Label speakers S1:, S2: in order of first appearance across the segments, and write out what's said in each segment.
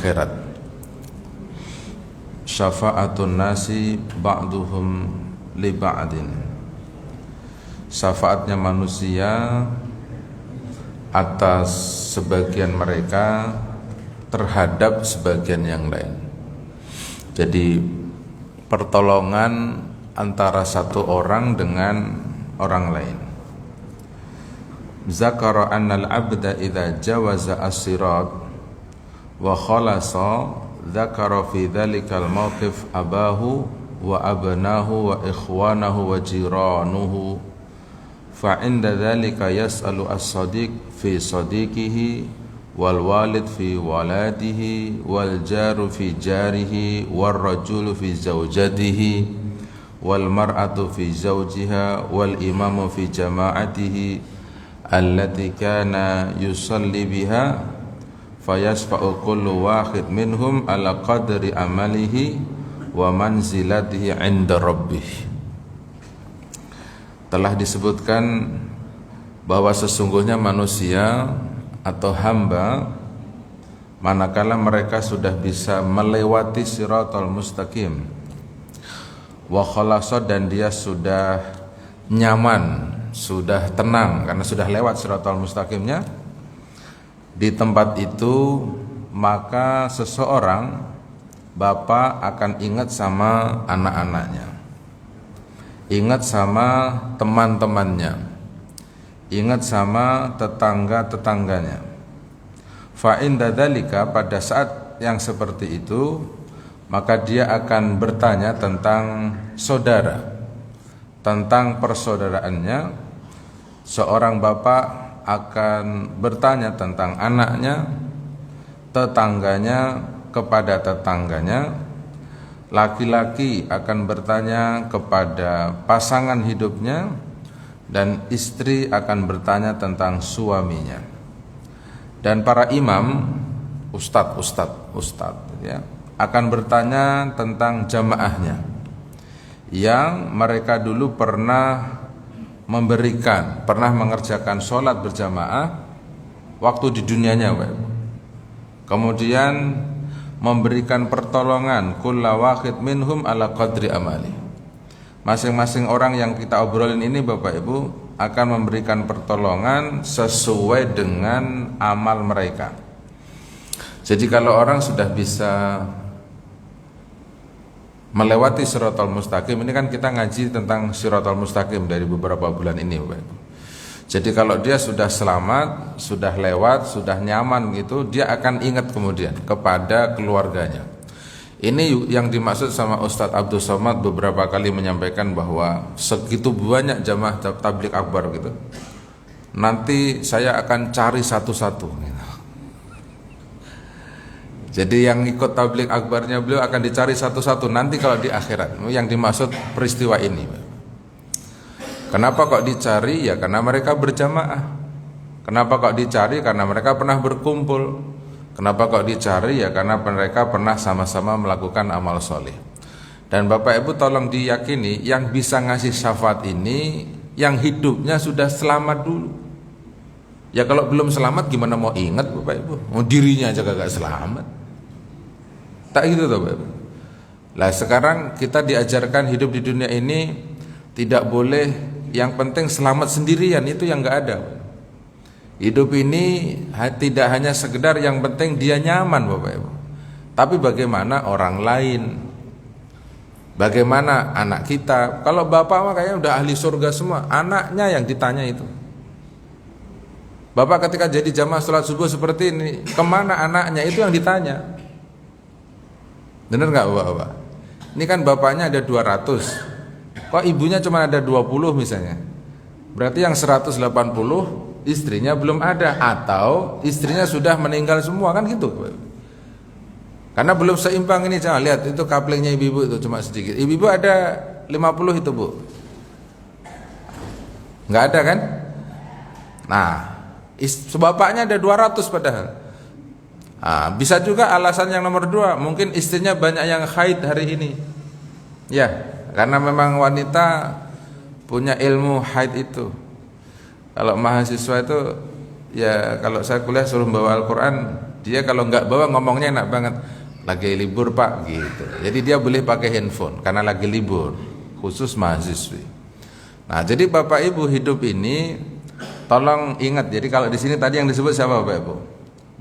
S1: akhirat. Syafa'atun nasi ba'duhum li ba'din. Syafaatnya manusia atas sebagian mereka terhadap sebagian yang lain. Jadi pertolongan antara satu orang dengan orang lain. Zakara annal abda idza jawaza as-sirat wa khalasa zakara fi dhalikal mawqif abahu wa abnahu wa ikhwanahu wa jiranuhu fa inda dhalika yas'alu as-sadiq fi sadiqihi wal walid fi waladihi wal jaru fi jarihi wal rajulu fi zawjatihi wal mar'atu fi zawjiha wal imamu fi jama'atihi allati kana yusalli biha fayasfa'u kullu wahid minhum ala qadri amalihi wa manzilatihi 'inda rabbih. Telah disebutkan bahwa sesungguhnya manusia atau hamba manakala mereka sudah bisa melewati siratal mustaqim wa khalasa, dan dia sudah nyaman, sudah tenang karena sudah lewat siratal mustaqimnya, di tempat itu maka seseorang bapak akan ingat sama anak-anaknya, ingat sama teman-temannya, ingat sama tetangga-tetangganya. Fa inda dzalika, pada saat yang seperti itu maka dia akan bertanya tentang saudara, tentang persaudaraannya. Seorang bapak akan bertanya tentang anaknya, tetangganya kepada tetangganya, laki-laki akan bertanya kepada pasangan hidupnya, dan istri akan bertanya tentang suaminya. Dan para imam, ustadz ya, akan bertanya tentang jamaahnya yang mereka dulu pernah mengerjakan sholat berjamaah waktu di dunianya, kemudian memberikan pertolongan kulla wahid minhum ala qadri amali. Masing-masing orang yang kita obrolin ini Bapak Ibu akan memberikan pertolongan sesuai dengan amal mereka. Jadi kalau orang sudah bisa melewati siratal mustaqim, ini kan kita ngaji tentang siratal mustaqim dari beberapa bulan ini Bapak Ibu. Jadi kalau dia sudah selamat, sudah lewat, sudah nyaman gitu, dia akan ingat kemudian kepada keluarganya. Ini yang dimaksud sama Ustadz Abdul Somad beberapa kali menyampaikan bahwa segitu banyak jamaah tabligh akbar gitu, nanti saya akan cari satu-satu gitu. Jadi yang ikut tabligh akbarnya beliau akan dicari satu-satu nanti kalau di akhirat. Yang dimaksud peristiwa ini. Kenapa kok dicari? Ya karena mereka berjamaah. Kenapa kok dicari? Karena mereka pernah berkumpul. Kenapa kok dicari? Ya karena mereka pernah sama-sama melakukan amal soleh. Dan Bapak Ibu tolong diyakini, yang bisa ngasih syafaat ini yang hidupnya sudah selamat dulu. Ya kalau belum selamat gimana mau ingat Bapak Ibu? Mau dirinya aja gak selamat. Tak gitu toh Bapak. Lah sekarang kita diajarkan hidup di dunia ini tidak boleh yang penting selamat sendirian, itu yang enggak ada. Hidup ini tidak hanya sekedar yang penting dia nyaman Bapak Ibu. Tapi bagaimana orang lain? Bagaimana anak kita? Kalau bapak mah kayaknya udah ahli surga semua, anaknya yang ditanya itu. Bapak ketika jadi jamaah sholat subuh seperti ini, kemana anaknya? Itu yang ditanya. Benar nggak Bapak? Ini kan bapaknya ada 200, kok ibunya cuma ada 20 misalnya. Berarti yang 180 istrinya belum ada, atau istrinya sudah meninggal semua, kan gitu. Karena belum seimbang ini. Jangan lihat itu kaplingnya ibu-ibu itu cuma sedikit. Ibu-ibu ada 50 itu Bu, nggak ada kan? Nah, bapaknya ada 200 padahal. Bisa juga alasan yang nomor 2, mungkin istrinya banyak yang haid hari ini. Ya, karena memang wanita punya ilmu haid itu. Kalau mahasiswa itu, ya kalau saya kuliah suruh bawa Al-Quran, Dia kalau nggak bawa ngomongnya enak banget. Lagi libur Pak gitu. Jadi dia boleh pakai handphone karena lagi libur, khusus mahasiswi. Nah, jadi Bapak Ibu hidup ini tolong ingat. Jadi kalau di sini tadi yang disebut siapa Bapak Ibu?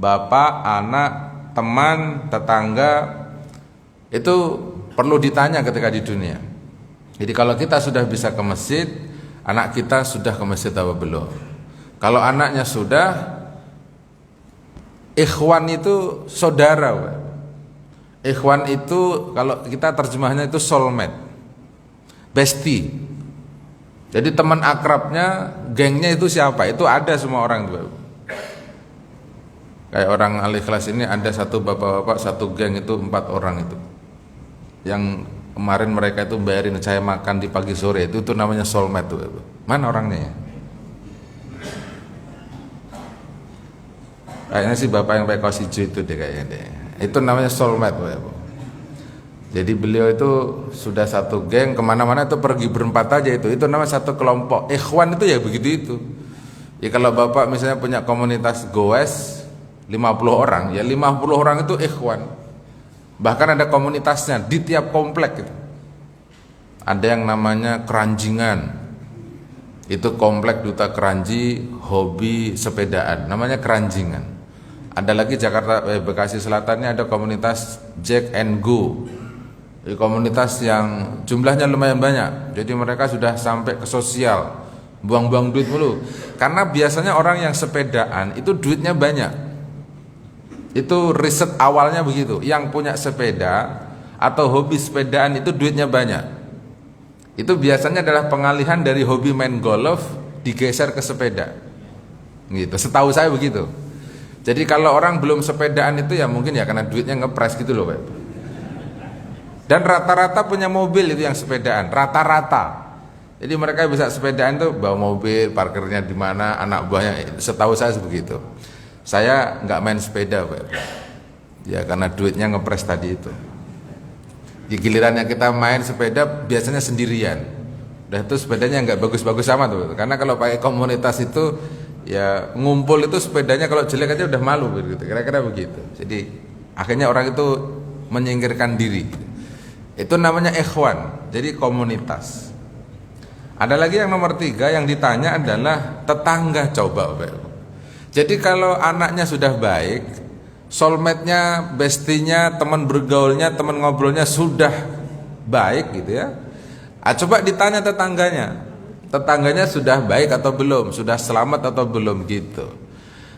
S1: Bapak, anak, teman, tetangga itu perlu ditanya ketika di dunia. Jadi kalau kita sudah bisa ke masjid, anak kita sudah ke masjid apa belum? Kalau anaknya sudah, ikhwan itu saudara, Pak. Ikhwan itu kalau kita terjemahnya itu soulmate, bestie. Jadi teman akrabnya, gengnya itu siapa? Itu ada semua orang itu. Kayak orang Al-Ikhlas ini ada satu bapak-bapak, satu geng itu 4 orang itu. Yang kemarin mereka itu bayarin saya makan di pagi sore itu namanya soulmate tuh. Mana orangnya ya? Kayaknya si bapak yang pakai kaos hijau itu deh kayaknya deh. Itu namanya soulmate Bu. Jadi beliau itu sudah satu geng, kemana-mana itu pergi berempat aja itu namanya satu kelompok. Ikhwan itu ya begitu itu. Ya kalau bapak misalnya punya komunitas goes 50 orang, ya 50 orang itu ikhwan. Bahkan ada komunitasnya di tiap komplek itu. Ada yang namanya keranjingan. Itu komplek Duta Keranji hobi sepedaan, namanya keranjingan. Ada lagi Jakarta Bekasi Selatannya ada komunitas Jack and Go. Komunitas yang jumlahnya lumayan banyak. Jadi mereka sudah sampai ke sosial, buang-buang duit mulu. Karena biasanya orang yang sepedaan itu duitnya banyak. Itu riset awalnya begitu. Yang punya sepeda atau hobi sepedaan itu duitnya banyak. Itu biasanya adalah pengalihan dari hobi main golf digeser ke sepeda. Gitu. Setahu saya begitu. Jadi kalau orang belum sepedaan itu ya mungkin ya karena duitnya ngepres gitu loh Pak. Dan rata-rata punya mobil itu yang sepedaan, rata-rata. Jadi mereka bisa sepedaan tuh bawa mobil, parkirnya di mana, anak buahnya. Setahu saya begitu. Saya nggak main sepeda Pak. Ya karena duitnya ngepres tadi itu. Di gilirannya kita main sepeda biasanya sendirian. Udah itu sepedanya nggak bagus-bagus sama tuh. Karena kalau pakai komunitas itu ya ngumpul itu sepedanya kalau jelek aja udah malu gitu. Kira-kira begitu. Jadi akhirnya orang itu menyingkirkan diri. Itu namanya ikhwan. Jadi komunitas. Ada lagi yang nomor 3 yang ditanya adalah tetangga coba Bapak. Jadi kalau anaknya sudah baik, soulmate-nya, bestinya, teman bergaulnya, teman ngobrolnya sudah baik gitu ya. Coba ditanya tetangganya. Tetangganya sudah baik atau belum? Sudah selamat atau belum gitu.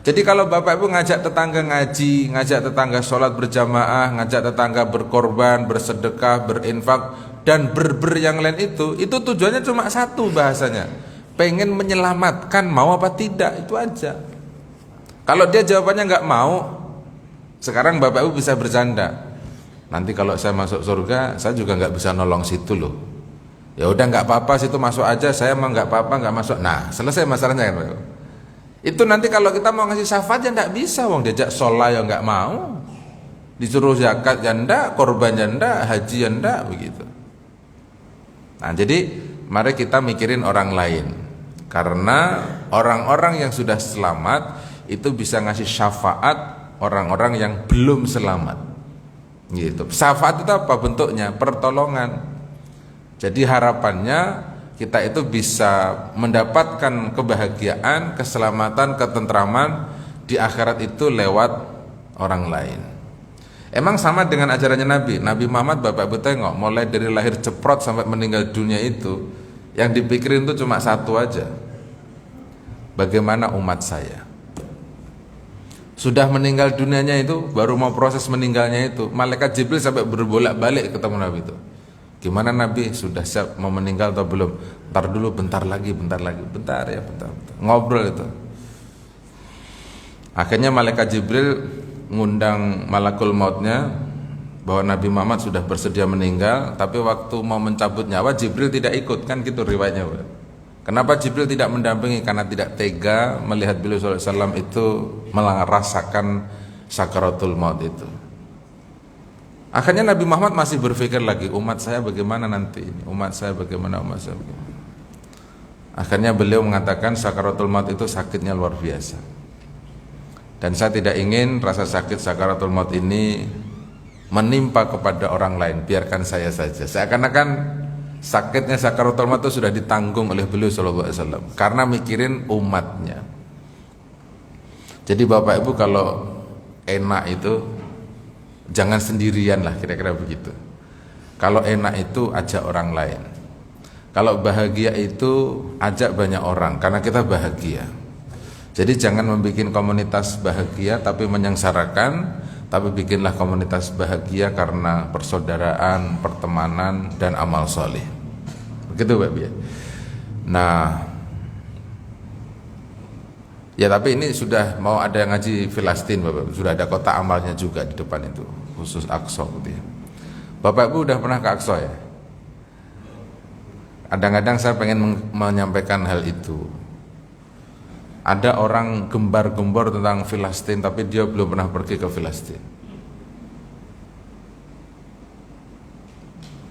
S1: Jadi kalau Bapak Ibu ngajak tetangga ngaji, ngajak tetangga sholat berjamaah, ngajak tetangga berkorban, bersedekah, berinfak dan berber yang lain itu tujuannya cuma satu bahasanya. Pengen menyelamatkan, mau apa tidak, itu aja. Kalau dia jawabannya nggak mau, sekarang Bapak Ibu bisa bercanda. Nanti kalau saya masuk surga, saya juga nggak bisa nolong situ loh. Ya udah nggak apa-apa, situ masuk aja. Saya mah nggak apa-apa, nggak masuk. Nah, selesai masalahnya kan, Bapak Ibu. Itu nanti kalau kita mau ngasih syafaat ya nggak bisa, wong diajak sholat ya nggak mau, disuruh zakat ya ndak, korban ya ndak, haji ya ndak, begitu. Nah, jadi mari kita mikirin orang lain, karena orang-orang yang sudah selamat itu bisa ngasih syafaat orang-orang yang belum selamat. Gitu. Syafaat itu apa bentuknya? Pertolongan. Jadi harapannya kita itu bisa mendapatkan kebahagiaan, keselamatan, ketentraman di akhirat itu lewat orang lain. Emang sama dengan ajarannya Nabi. Nabi Muhammad Bapak Ibu tengok, mulai dari lahir ceprot sampai meninggal dunia itu, yang dipikirin itu cuma satu aja. Bagaimana umat saya? Sudah meninggal dunianya itu, baru mau proses meninggalnya itu, malaikat Jibril sampai berbolak-balik ketemu Nabi itu. Gimana Nabi, sudah siap mau meninggal atau belum? Bentar dulu, bentar lagi, bentar ya, bentar. Ngobrol itu. Akhirnya malaikat Jibril ngundang malakul mautnya bahwa Nabi Muhammad sudah bersedia meninggal, tapi waktu mau mencabut nyawa Jibril tidak ikut, kan gitu riwayatnya. Kenapa Jibril tidak mendampingi? Karena tidak tega melihat beliau sallallahu alaihi wasallam itu merasakan sakaratul maut itu. Akhirnya Nabi Muhammad masih berpikir lagi, umat saya bagaimana nanti ini? Umat saya bagaimana? Akhirnya beliau mengatakan sakaratul maut itu sakitnya luar biasa. Dan saya tidak ingin rasa sakit sakaratul maut ini menimpa kepada orang lain, biarkan saya saja. Seakan-akan sakitnya sakaratul maut itu sudah ditanggung oleh beliau sallallahu alaihi wasallam karena mikirin umatnya. Jadi Bapak Ibu kalau enak itu jangan sendirian lah, kira-kira begitu. Kalau enak itu ajak orang lain. Kalau bahagia itu ajak banyak orang karena kita bahagia. Jadi jangan membuat komunitas bahagia tapi menyengsarakan, tapi bikinlah komunitas bahagia karena persaudaraan, pertemanan, dan amal soleh. Begitu Pak Bia. Nah, ya tapi ini sudah mau ada yang ngaji Filastin Bapak, sudah ada kota amalnya juga di depan itu, khusus Aqsa gitu ya. Bapak Ibu udah pernah ke Aqsa ya? Kadang-kadang saya pengen menyampaikan hal itu. Ada orang gembar-gembor tentang Filastin tapi dia belum pernah pergi ke Filastin.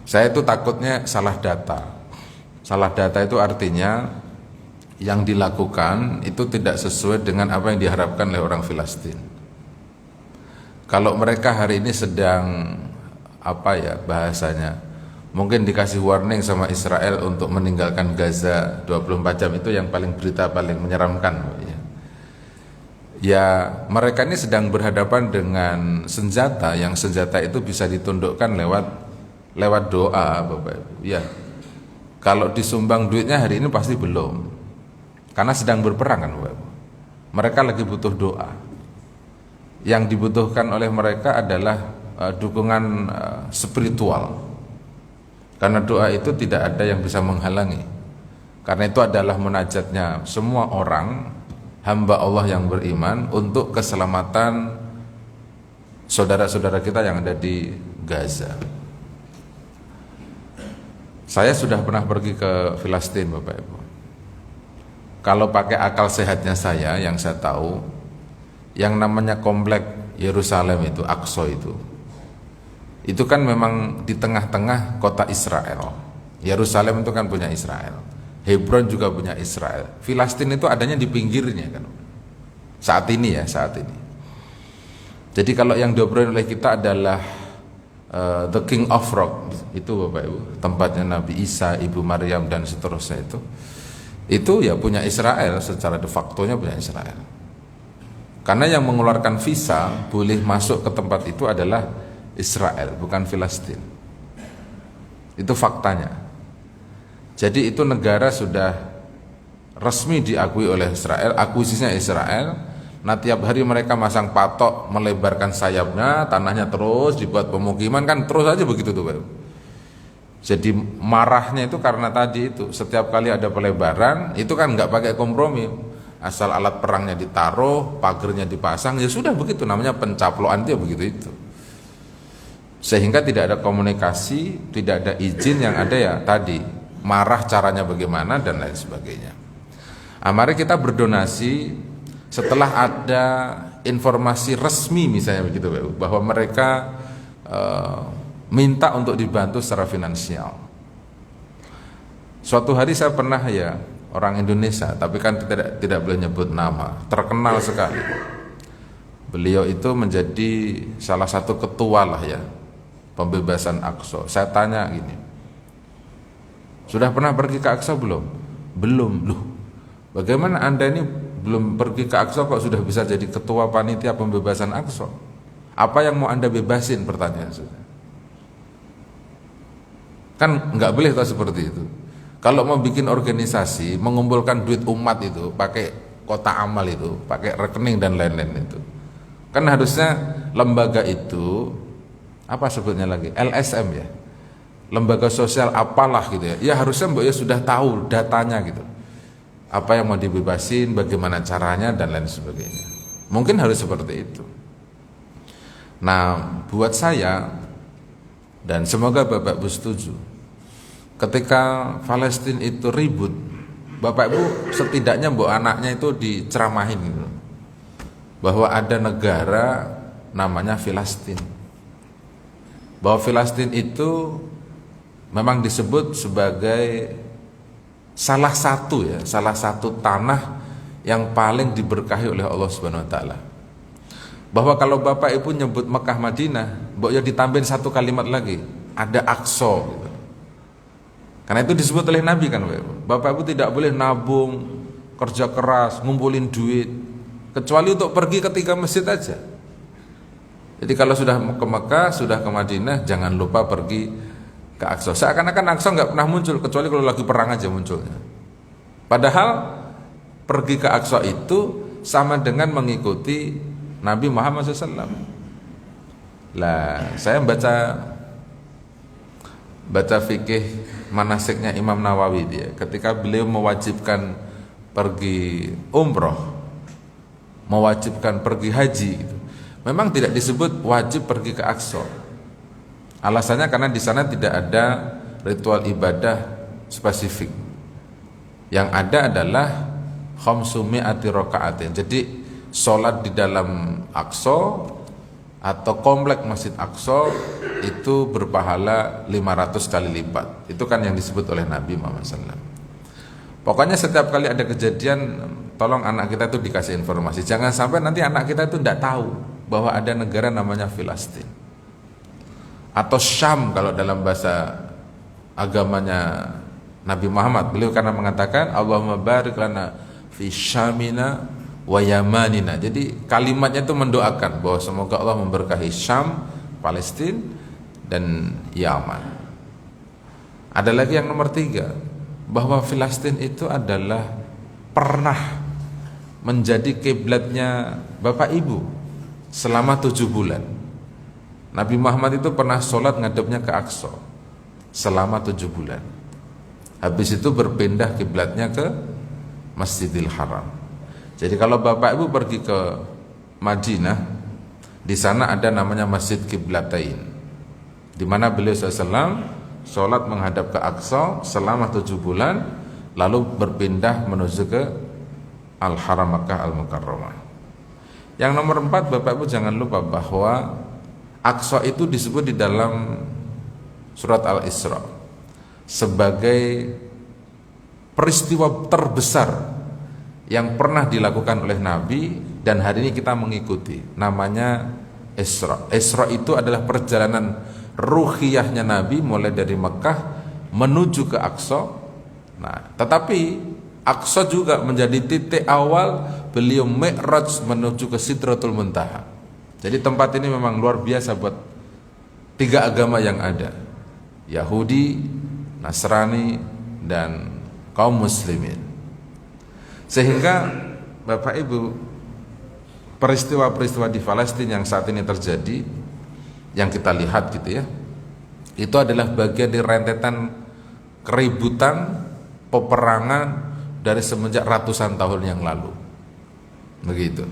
S1: Saya itu takutnya salah data. Salah data itu artinya yang dilakukan itu tidak sesuai dengan apa yang diharapkan oleh orang Filastin. Kalau mereka hari ini sedang apa ya bahasanya, mungkin dikasih warning sama Israel untuk meninggalkan Gaza 24 jam, itu yang paling berita paling menyeramkan ya. Mereka ini sedang berhadapan dengan senjata, yang senjata itu bisa ditundukkan lewat doa Bapak Ibu ya. Kalau disumbang duitnya hari ini pasti belum, karena sedang berperang kan Bapak Ibu. Mereka lagi butuh doa. Yang dibutuhkan oleh mereka adalah dukungan spiritual. Karena doa itu tidak ada yang bisa menghalangi. Karena itu adalah munajatnya semua orang hamba Allah yang beriman untuk keselamatan saudara-saudara kita yang ada di Gaza. Saya sudah pernah pergi ke Filastin Bapak Ibu. Kalau pakai akal sehatnya saya, yang saya tahu, yang namanya komplek Yerusalem itu, Aqsa itu kan memang di tengah-tengah kota Israel. Yerusalem itu kan punya Israel, Hebron juga punya Israel. Filastin itu adanya di pinggirnya kan. Saat ini. Jadi kalau yang diobrolin oleh kita adalah the King of Rock, itu Bapak Ibu, tempatnya Nabi Isa, Ibu Maryam dan seterusnya itu ya punya Israel, secara de facto-nya punya Israel. Karena yang mengeluarkan visa boleh masuk ke tempat itu adalah Israel, bukan Filastin. Itu faktanya. Jadi itu negara sudah resmi diakui oleh Israel, akuisisinya Israel. Nah tiap hari mereka masang patok, melebarkan sayapnya, tanahnya terus dibuat pemukiman, kan terus aja begitu tuh Pak. Jadi marahnya itu karena tadi itu, setiap kali ada pelebaran itu kan nggak pakai kompromi, asal alat perangnya ditaruh, pagernya dipasang, ya sudah begitu, namanya pencaploan dia begitu itu. Sehingga tidak ada komunikasi, tidak ada izin, yang ada ya tadi marah caranya bagaimana dan lain sebagainya. Nah, mari kita berdonasi setelah ada informasi resmi misalnya begitu bahwa mereka minta untuk dibantu secara finansial. Suatu hari saya pernah ya, orang Indonesia tapi kan tidak boleh nyebut nama, terkenal sekali. Beliau itu menjadi salah satu ketua lah ya pembebasan Aqsa. Saya tanya gini, sudah pernah pergi ke Aqsa belum? Belum. Loh, bagaimana Anda ini belum pergi ke Aqsa kok sudah bisa jadi ketua panitia pembebasan Aqsa? Apa yang mau Anda bebasin? Pertanyaan saya. Kan nggak boleh tahu seperti itu. Kalau mau bikin organisasi, mengumpulkan duit umat itu pakai kota amal itu, pakai rekening dan lain-lain itu, kan harusnya lembaga itu apa sebutnya lagi, LSM ya, lembaga sosial apalah gitu ya, ya harusnya Mbak ya sudah tahu datanya gitu, apa yang mau dibebasin, bagaimana caranya dan lain sebagainya. Mungkin harus seperti itu. Nah buat saya, dan semoga Bapak Ibu setuju, ketika Palestina itu ribut, Bapak Ibu setidaknya mbok anaknya itu diceramahin gitu, bahwa ada negara namanya Filastin, bahwa Filastin itu memang disebut sebagai salah satu tanah yang paling diberkahi oleh Allah Subhanahu wa taala. bahwa kalau Bapak Ibu nyebut Mekah Madinah, mbok ya ditambahin satu kalimat lagi, ada Aqsa gitu. Karena itu disebut oleh Nabi kan, Bapak Ibu tidak boleh nabung, kerja keras, ngumpulin duit, kecuali untuk pergi ke 3 masjid aja. Jadi kalau sudah ke Mekah, sudah ke Madinah, jangan lupa pergi ke Aqsa. Seakan-akan Aqsa nggak pernah muncul, kecuali kalau lagi perang aja munculnya. Padahal pergi ke Aqsa itu sama dengan mengikuti Nabi Muhammad SAW. Lah, saya baca fikih manasiknya Imam Nawawi dia, ketika beliau mewajibkan pergi umroh, mewajibkan pergi haji gitu. Memang tidak disebut wajib pergi ke Aqsa. Alasannya karena di sana tidak ada ritual ibadah spesifik. Yang ada adalah khamsumi'ati raka'atin. Jadi sholat di dalam Aqsa atau komplek Masjid Aqsa itu berpahala 500 kali lipat. Itu kan yang disebut oleh Nabi Muhammad SAW. Pokoknya setiap kali ada kejadian, tolong anak kita itu dikasih informasi. Jangan sampai nanti anak kita itu tidak tahu bahwa ada negara namanya Filistin atau Syam kalau dalam bahasa agamanya Nabi Muhammad. Beliau karena mengatakan Allahumma barik lana fi Syamina wa Yamanina. Jadi kalimatnya itu mendoakan bahwa semoga Allah memberkahi Syam, Palestina dan Yaman. Ada lagi yang nomor 3, bahwa Filistin itu adalah pernah menjadi kiblatnya Bapak Ibu selama 7 bulan. Nabi Muhammad itu pernah sholat ngadepnya ke Aqsa selama 7 bulan. Habis itu berpindah kiblatnya ke Masjidil Haram. Jadi kalau Bapak Ibu pergi ke Madinah, di sana ada namanya Masjid Qiblatain, di mana beliau SAW sholat menghadap ke Aqsa selama 7 bulan, lalu berpindah menuju ke Al-Haram Makkah Al-Mukarramah. Yang nomor 4, Bapak Ibu jangan lupa bahwa Aqsa itu disebut di dalam surat Al-Isra sebagai peristiwa terbesar yang pernah dilakukan oleh Nabi, dan hari ini kita mengikuti, namanya Isra. Isra itu adalah perjalanan ruhiyahnya Nabi mulai dari Mekah menuju ke Aqsa. Nah, tetapi Aqsa juga menjadi titik awal beliau Mi'raj menuju ke Sidratul Muntaha. Jadi tempat ini memang luar biasa buat 3 agama yang ada, Yahudi, Nasrani, dan kaum muslimin. Sehingga Bapak Ibu, peristiwa-peristiwa di Palestina yang saat ini terjadi, yang kita lihat gitu ya, itu adalah bagian dari rentetan keributan, peperangan dari semenjak ratusan tahun yang lalu. Begitu.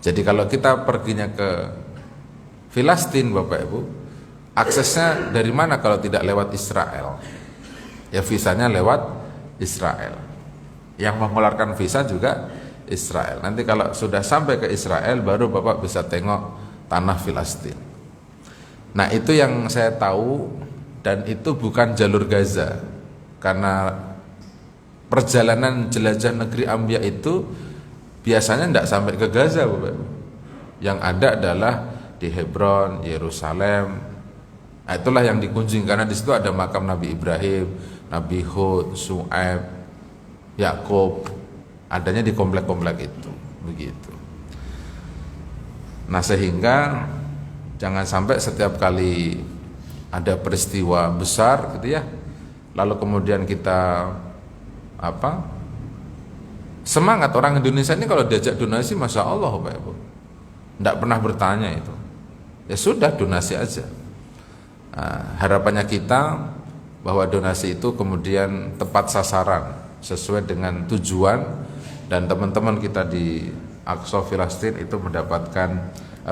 S1: Jadi kalau kita perginya ke Palestina, Bapak Ibu, aksesnya dari mana kalau tidak lewat Israel? Ya visanya lewat Israel. Yang mengeluarkan visa juga Israel. Nanti kalau sudah sampai ke Israel, baru Bapak bisa tengok tanah Palestina. Nah, itu yang saya tahu, dan itu bukan jalur Gaza. Karena perjalanan jelajah negeri Anbiya itu biasanya tidak sampai ke Gaza, Bapak. Yang ada adalah di Hebron, Yerusalem. Nah, itulah yang dikunjungi karena di situ ada makam Nabi Ibrahim, Nabi Hud, Su'aib, Yakub, adanya di komplek-komplek itu, begitu. Nah, sehingga jangan sampai setiap kali ada peristiwa besar gitu ya, lalu kemudian kita semangat. Orang Indonesia ini kalau diajak donasi, masya Allah, Bapak Ibu, tidak pernah bertanya itu. Ya sudah, donasi aja. Nah, harapannya kita bahwa donasi itu kemudian tepat sasaran, sesuai dengan tujuan, dan teman-teman kita di Aqsa Palestina itu mendapatkan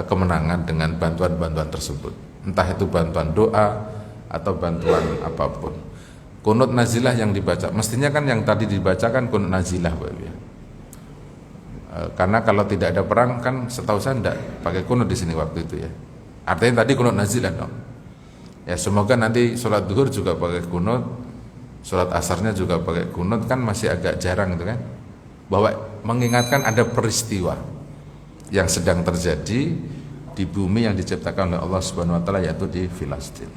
S1: kemenangan dengan bantuan-bantuan tersebut, entah itu bantuan doa atau bantuan apapun. Kunut nazilah yang dibaca, mestinya kan yang tadi dibacakan kunut nazilah, Bapak ya. Karena kalau tidak ada perang kan setahu saya tidak pakai kunut di sini waktu itu ya. Artinya tadi kunut nazilah dong. Ya semoga nanti sholat duhur juga pakai kunut, sholat asarnya juga pakai kunut, kan masih agak jarang itu kan, bahwa mengingatkan ada peristiwa yang sedang terjadi di bumi yang diciptakan oleh Allah Subhanahu wa taala, yaitu di Filastin.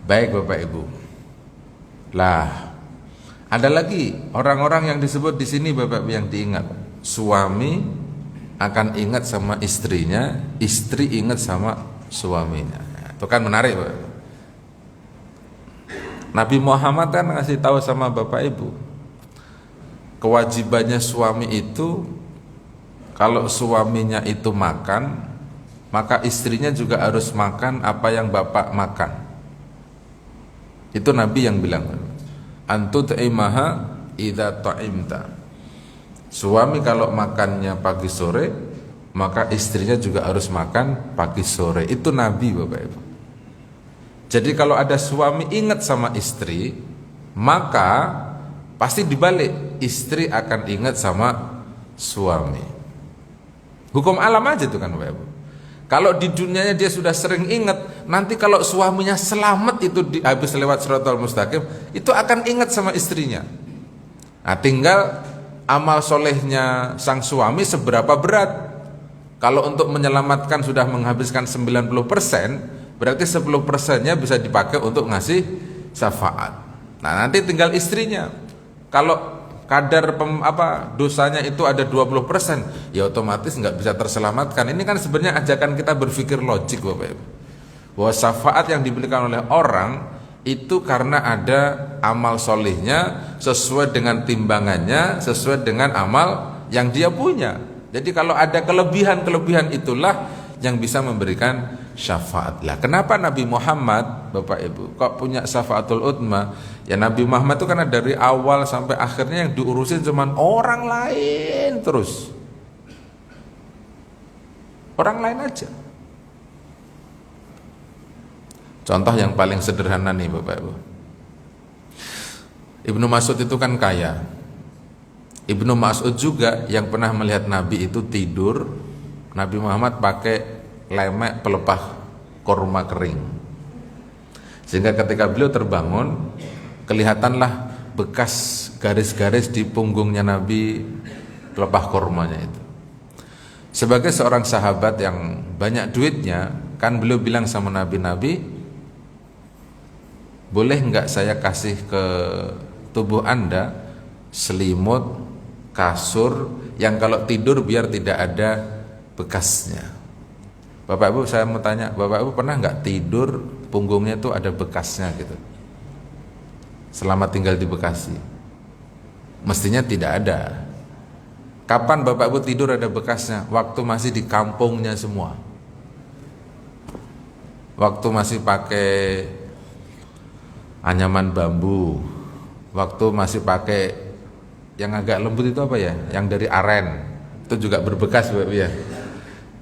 S1: Baik Bapak Ibu. Lah, ada lagi orang-orang yang disebut di sini Bapak Ibu yang diingat. Suami akan ingat sama istrinya, istri ingat sama suaminya. Itu kan menarik Bapak Ibu. Nabi Muhammad kan ngasih tahu sama Bapak Ibu, kewajibannya suami itu, kalau suaminya itu makan, maka istrinya juga harus makan apa yang bapak makan. Itu Nabi yang bilang, antu ta'imaha idza ta'imta. Suami kalau makannya pagi sore, maka istrinya juga harus makan pagi sore. Itu Nabi Bapak Ibu. Jadi kalau ada suami ingat sama istri, maka pasti dibalik, istri akan ingat sama suami. Hukum alam aja tuh kan Bapak Ibu. Kalau di dunianya dia sudah sering ingat, nanti kalau suaminya selamat itu habis lewat Shiratal Mustaqim, itu akan ingat sama istrinya. Nah, tinggal amal solehnya sang suami seberapa berat. Kalau untuk menyelamatkan sudah menghabiskan 90%, berarti 10%-nya bisa dipakai untuk ngasih syafaat. Nah, nanti tinggal istrinya. Kalau kadar dosanya itu ada 20%, ya otomatis nggak bisa terselamatkan. Ini kan sebenarnya ajakan kita berpikir logik Bapak Ibu, bahwa syafaat yang diberikan oleh orang itu karena ada amal solihnya sesuai dengan timbangannya, sesuai dengan amal yang dia punya. Jadi kalau ada kelebihan-kelebihan itulah yang bisa memberikan syafaat. Lah, kenapa Nabi Muhammad Bapak Ibu kok punya syafaatul utma? Ya Nabi Muhammad itu karena dari awal sampai akhirnya yang diurusin cuman orang lain terus. Orang lain aja. Contoh yang paling sederhana nih Bapak Ibu. Ibnu Mas'ud itu kan kaya. Ibnu Mas'ud juga yang pernah melihat Nabi itu tidur, Nabi Muhammad pakai lemek pelepah korma kering, sehingga ketika beliau terbangun kelihatanlah bekas garis-garis di punggungnya Nabi, pelepah kormanya itu. Sebagai seorang sahabat yang banyak duitnya, kan beliau bilang sama Nabi, boleh nggak saya kasih ke tubuh Anda selimut, kasur yang kalau tidur biar tidak ada bekasnya. Bapak Ibu, saya mau tanya, Bapak Ibu pernah nggak tidur punggungnya itu ada bekasnya gitu selama tinggal di Bekasi? Mestinya tidak ada. Kapan Bapak Ibu tidur ada bekasnya? Waktu masih di kampungnya semua, waktu masih pakai anyaman bambu, waktu masih pakai yang agak lembut itu apa ya, yang dari aren, itu juga berbekas Bapak Ibu ya.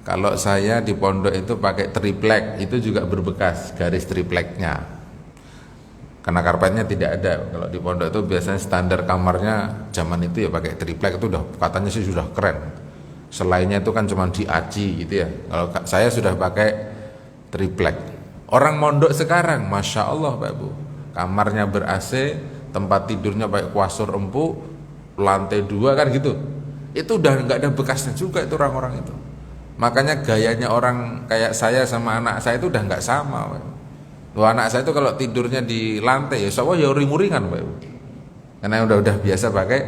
S1: Kalau saya di pondok itu pakai triplek, itu juga berbekas garis tripleknya. Karena karpetnya tidak ada. Kalau di pondok itu biasanya standar kamarnya zaman itu ya pakai triplek, itu udah katanya sih sudah keren. Selainnya itu kan cuma diaci gitu ya. Kalau saya sudah pakai triplek. Orang mondok sekarang, masya Allah Pak Bu, kamarnya ber AC, tempat tidurnya pakai kasur empuk, lantai 2 kan gitu. Itu udah nggak ada bekasnya juga itu orang-orang itu. Makanya gayanya orang kayak saya sama anak saya itu udah nggak sama. Loh, anak saya itu kalau tidurnya di lantai ya soalnya ya uring-uringan Pak. Karena udah biasa pakai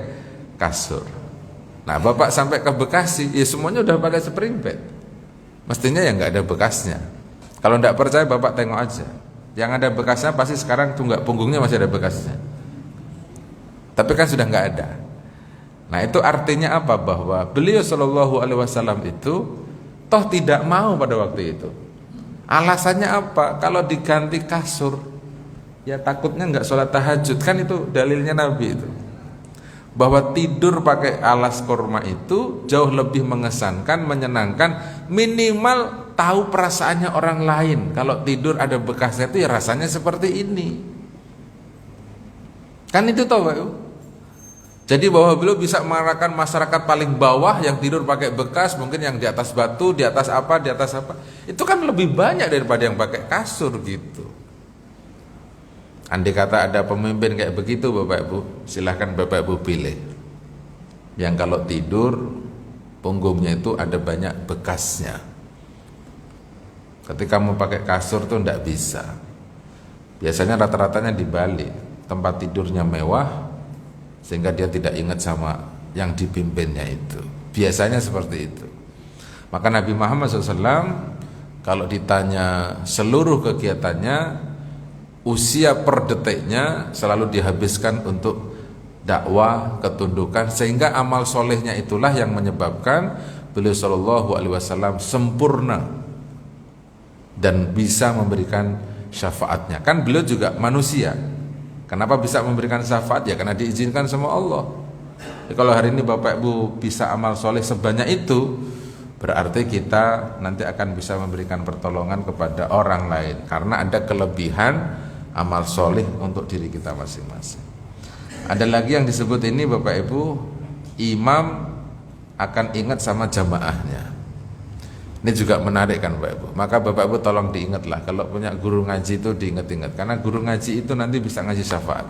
S1: kasur. Nah Bapak sampai ke Bekasi ya semuanya udah pakai spring bed. Mestinya ya nggak ada bekasnya. Kalau nggak percaya Bapak tengok aja. Yang ada bekasnya pasti sekarang tunggak punggungnya masih ada bekasnya. Tapi kan sudah nggak ada. Nah itu artinya apa? Bahwa beliau Shallallahu Alaihi Wasallam itu toh tidak mau pada waktu itu. Alasannya apa? Kalau diganti kasur, ya takutnya nggak sholat tahajud. Kan itu dalilnya Nabi itu. Bahwa tidur pakai alas korma itu jauh lebih mengesankan, menyenangkan. Minimal tahu perasaannya orang lain. Kalau tidur ada bekasnya itu ya rasanya seperti ini. Kan itu toh Pak. Jadi bahwa beliau bisa mengarahkan masyarakat paling bawah yang tidur pakai bekas, mungkin yang di atas batu, di atas apa, itu kan lebih banyak daripada yang pakai kasur gitu. Andai kata ada pemimpin kayak begitu Bapak Ibu, silahkan Bapak Ibu pilih. Yang kalau tidur punggungnya itu ada banyak bekasnya. Ketika mau pakai kasur tuh ndak bisa. Biasanya rata-ratanya dibalik, tempat tidurnya mewah sehingga dia tidak ingat sama yang dipimpinnya itu. Biasanya seperti itu. Maka Nabi Muhammad SAW kalau ditanya seluruh kegiatannya, usia per detiknya selalu dihabiskan untuk dakwah, ketundukan, sehingga amal solehnya itulah yang menyebabkan beliau Shallallahu Alaihi Wasallam sempurna dan bisa memberikan syafaatnya. Kan beliau juga manusia. Kenapa bisa memberikan syafaat? Ya karena diizinkan sama Allah. Jadi kalau hari ini Bapak Ibu bisa amal soleh sebanyak itu, berarti kita nanti akan bisa memberikan pertolongan kepada orang lain, karena ada kelebihan amal soleh untuk diri kita masing-masing. Ada lagi yang disebut ini Bapak Ibu, imam akan ingat sama jamaahnya. Ini juga menarik kan Bapak Ibu. Maka Bapak Ibu tolong diingatlah, kalau punya guru ngaji itu diingat-ingat, karena guru ngaji itu nanti bisa ngaji syafaat.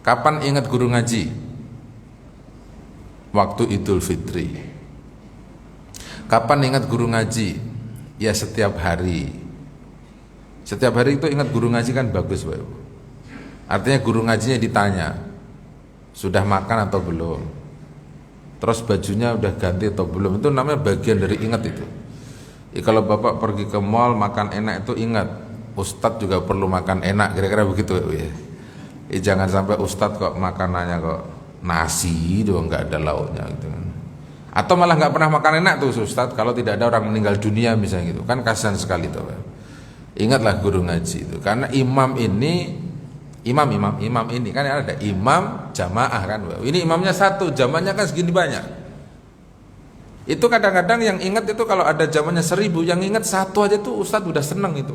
S1: Kapan ingat guru ngaji? Waktu Idul Fitri. Kapan ingat guru ngaji? Ya setiap hari. Setiap hari itu ingat guru ngaji kan bagus Bapak Ibu. Artinya guru ngajinya ditanya, sudah makan atau belum? Terus bajunya udah ganti atau belum? Itu namanya bagian dari ingat itu. Ya, kalau Bapak pergi ke mall makan enak itu ingat, Ustadz juga perlu makan enak, kira-kira begitu ya. Jangan sampai Ustadz kok makanannya kok nasi doang, nggak ada lauknya gitu kan. Atau malah nggak pernah makan enak tuh Ustadz kalau tidak ada orang meninggal dunia misalnya gitu, kan kasihan sekali tuh. Ingatlah guru ngaji itu, karena imam ini kan ada imam jamaah kan. Ini imamnya satu, jamaahnya kan segini banyak. Itu kadang-kadang yang ingat itu kalau ada zamannya 1000, yang ingat satu aja tuh Ustadz udah seneng itu.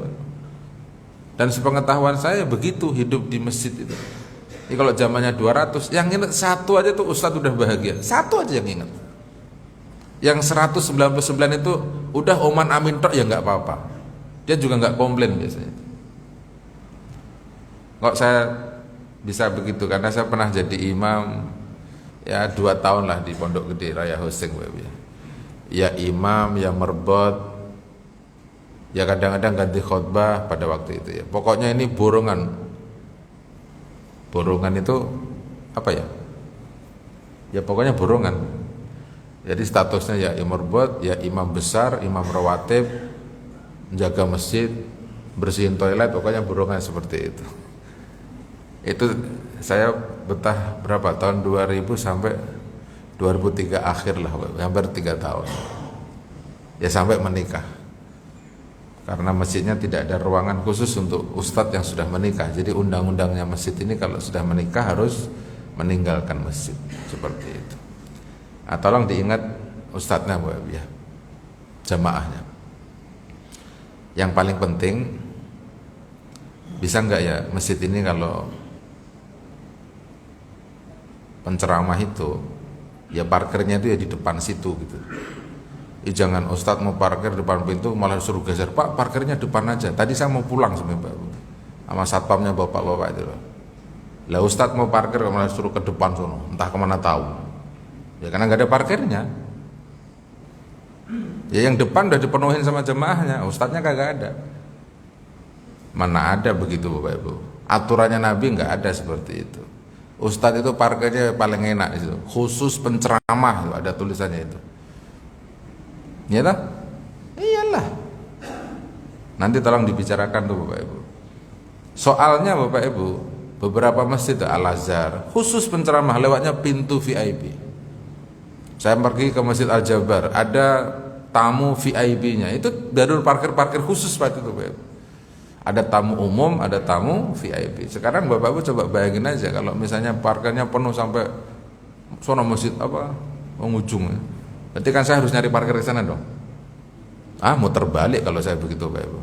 S1: Dan sepengetahuan saya begitu hidup di masjid itu. Ini kalau zamannya 200, yang ingat satu aja tuh Ustadz udah bahagia. Satu aja yang ingat. Yang 199 itu udah oman amin tok ya nggak apa-apa. Dia juga nggak komplain biasanya. Kok saya bisa begitu? Karena saya pernah jadi imam ya 2 tahun lah di Pondok Gede Raya Hoseng. Ya imam, ya merbot, ya kadang-kadang ganti khutbah pada waktu itu ya. Pokoknya ini borongan. Borongan itu apa ya? Ya pokoknya borongan. Jadi statusnya ya imam merbot, ya imam besar, imam rawatib, menjaga masjid, bersihin toilet, pokoknya borongan seperti itu. Itu saya betah berapa tahun 2000 sampai 2003 akhir lah, hampir 3 tahun ya, sampai menikah, karena masjidnya tidak ada ruangan khusus untuk ustadz yang sudah menikah. Jadi undang-undangnya masjid ini kalau sudah menikah harus meninggalkan masjid seperti itu. Tolong diingat ustadznya ya, jamaahnya. Yang paling penting, bisa nggak ya masjid ini kalau penceramah itu ya parkirnya itu ya di depan situ gitu. Jangan ustadz mau parkir depan pintu malah suruh geser, Pak parkirnya depan aja. Tadi saya mau pulang sama satpamnya bapak-bapak itu. Lah ustadz mau parkir malah suruh ke depan sono, entah kemana tahu. Ya karena nggak ada parkirnya. Ya yang depan udah dipenuhin sama jemaahnya, ustadznya kagak ada. Mana ada begitu Bapak Ibu. Aturannya Nabi nggak ada seperti itu. Ustadz itu parkirnya paling enak itu, khusus penceramah itu, ada tulisannya itu. Ya lah, iyalah. Nanti tolong dibicarakan tuh Bapak Ibu. Soalnya Bapak Ibu, beberapa masjid Al-Azhar khusus penceramah lewatnya pintu VIP. Saya pergi ke Masjid Al-Jabar, ada tamu VIP-nya. Itu dari parkir khusus Pak itu Bapak Ibu. Ada tamu umum, ada tamu VIP. Sekarang Bapak Ibu coba bayangin aja kalau misalnya parkirnya penuh sampai sono masjid apa ujung. Berarti kan saya harus nyari parkir ke sana dong. Muter balik kalau saya begitu Bapak Ibu.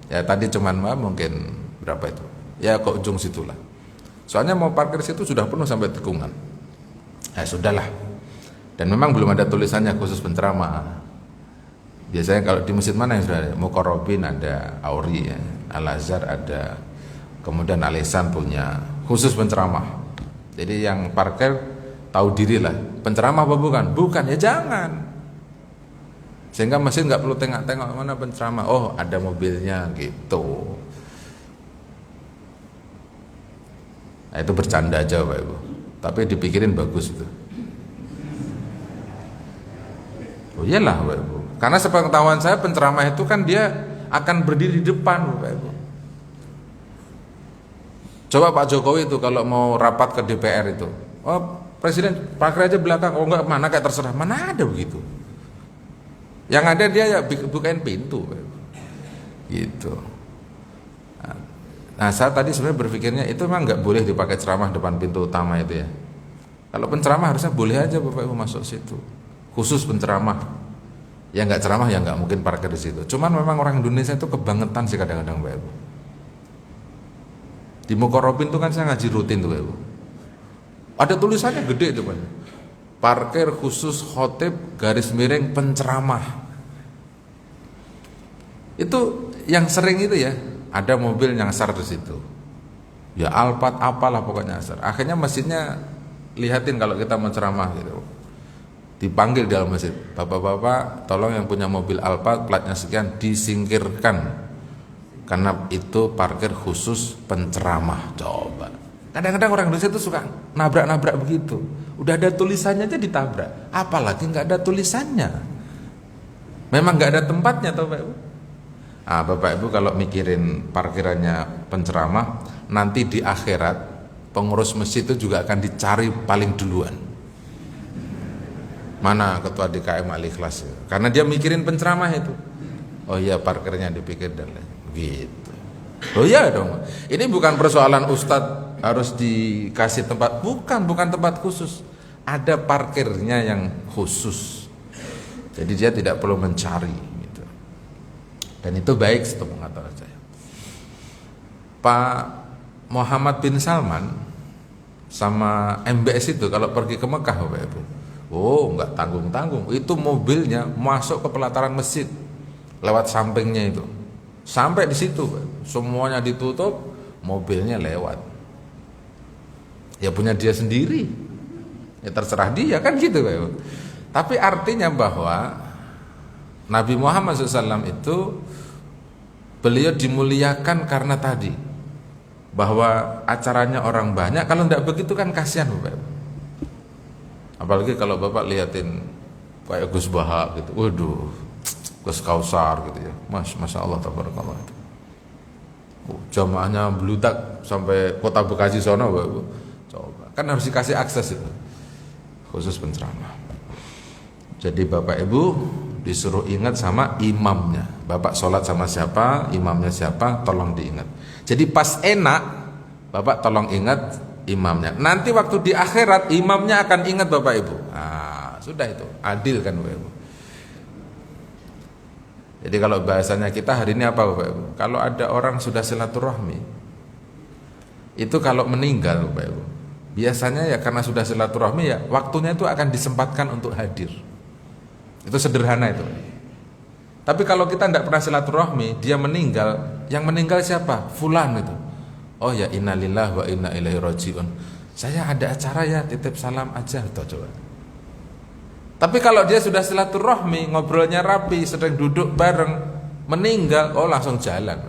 S1: Ya tadi cuman mungkin berapa itu? Ya ke ujung situlah. Soalnya mau parkir situ sudah penuh sampai tikungan. Sudahlah. Dan memang belum ada tulisannya khusus penceramah. Biasanya kalau di masjid mana yang sudah ada? Muqarrabin ada, Auri ya. Al-Azhar ada, kemudian Al-Ihsan punya khusus penceramah. Jadi yang parkir tahu diri lah, penceramah apa bukan? Bukan, ya jangan. Sehingga masjid nggak perlu tengok-tengok mana penceramah. Oh, ada mobilnya gitu. Nah, itu bercanda aja Bapak Ibu. Tapi dipikirin bagus itu. Oh iyalah Bapak Ibu. Karena sepengetahuan saya penceramah itu kan dia akan berdiri di depan Bapak Ibu. Coba Pak Jokowi itu kalau mau rapat ke DPR itu, oh Presiden parkir aja belakang, oh enggak mana kayak terserah, mana ada begitu. Yang ada dia ya bukain pintu gitu. Nah saya tadi sebenarnya berpikirnya itu memang nggak boleh dipakai ceramah depan pintu utama itu ya. Kalau penceramah harusnya boleh aja Bapak Ibu masuk situ, khusus penceramah. Yang nggak ceramah ya nggak mungkin parkir di situ. Cuman memang orang Indonesia itu kebangetan sih kadang-kadang Bapak Ibu. Di Mukorobin itu kan saya ngaji rutin tuh Bapak Ibu. Ada tulisannya gede itu Pak. Parkir khusus khotib garis miring penceramah. Itu yang sering itu ya, ada mobil nyasar di situ. Ya Alphard apalah pokoknya nyasar. Akhirnya masjidnya lihatin kalau kita menceramah gitu. Dipanggil di dalam masjid. Bapak-bapak, tolong yang punya mobil Alphard platnya sekian disingkirkan. Karena itu parkir khusus penceramah. Coba. Kadang-kadang orang Indonesia itu suka nabrak-nabrak begitu. Udah ada tulisannya aja ditabrak. Apalagi nggak ada tulisannya. Memang nggak ada tempatnya toh Pak Ibu. Ah, Bapak Ibu kalau mikirin parkirannya penceramah, nanti di akhirat pengurus masjid itu juga akan dicari paling duluan. Mana ketua DKM Al-Ikhlas? Karena dia mikirin penceramah itu. Oh iya parkirnya dipikir dan lain gitu. Oh iya dong. Ini bukan persoalan ustadz harus dikasih tempat, bukan tempat khusus. Ada parkirnya yang khusus. Jadi dia tidak perlu mencari. Dan itu baik setelah pengetahuan saya. Pak Muhammad bin Salman sama MBS itu kalau pergi ke Mekah Bapak Ibu, oh nggak tanggung-tanggung, itu mobilnya masuk ke pelataran masjid lewat sampingnya itu, sampai di situ Bapak. Semuanya ditutup, mobilnya lewat. Ya punya dia sendiri, ya terserah dia kan gitu Bapak Ibu. Tapi artinya bahwa Nabi Muhammad SAW itu beliau dimuliakan karena tadi bahwa acaranya orang banyak. Kalau tidak begitu kan kasihan Bapak. Apalagi kalau Bapak liatin kayak Gus Baha gitu, waduh, Gus Kausar gitu ya, Masya Allah tabarakallah. Jamaahnya beludak sampai kota Bekasi sono Bapak. Coba kan harus dikasih akses itu khusus penceramah. Jadi Bapak Ibu disuruh ingat sama imamnya. Bapak sholat sama siapa, imamnya siapa, tolong diingat. Jadi pas enak, Bapak tolong ingat imamnya. Nanti waktu di akhirat imamnya akan ingat Bapak Ibu. Nah, sudah itu, adil kan Bapak Ibu. Jadi kalau bahasanya kita hari ini apa Bapak Ibu? Kalau ada orang sudah silaturahmi, itu kalau meninggal Bapak Ibu, biasanya ya karena sudah silaturahmi ya waktunya itu akan disempatkan untuk hadir. Itu sederhana itu. Tapi kalau kita tidak pernah silaturahmi, dia meninggal, yang meninggal siapa? Fulan itu. Oh ya innalillahi wa inna ilaihi rajiun. Saya ada acara ya, titip salam aja tuh coba. Tapi kalau dia sudah silaturahmi, ngobrolnya rapi, sering duduk bareng, meninggal, oh langsung jalan.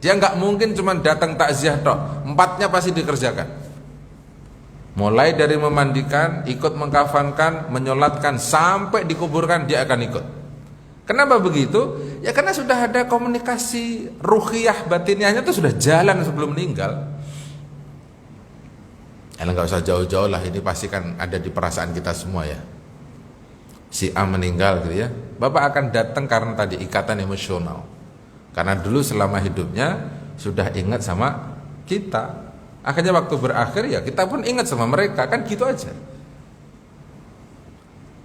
S1: Dia nggak mungkin cuma datang takziah tok, 4-nya pasti dikerjakan. Mulai dari memandikan, ikut mengkafankan, menyolatkan, sampai dikuburkan dia akan ikut. Kenapa begitu? Ya karena sudah ada komunikasi ruhiyah batiniahnya itu sudah jalan sebelum meninggal. Ya nggak usah jauh-jauh lah, ini pasti kan ada di perasaan kita semua ya. Si A meninggal gitu ya, Bapak akan datang karena tadi ikatan emosional. Karena dulu selama hidupnya sudah ingat sama kita. Akhirnya waktu berakhir ya kita pun ingat sama mereka, kan gitu aja.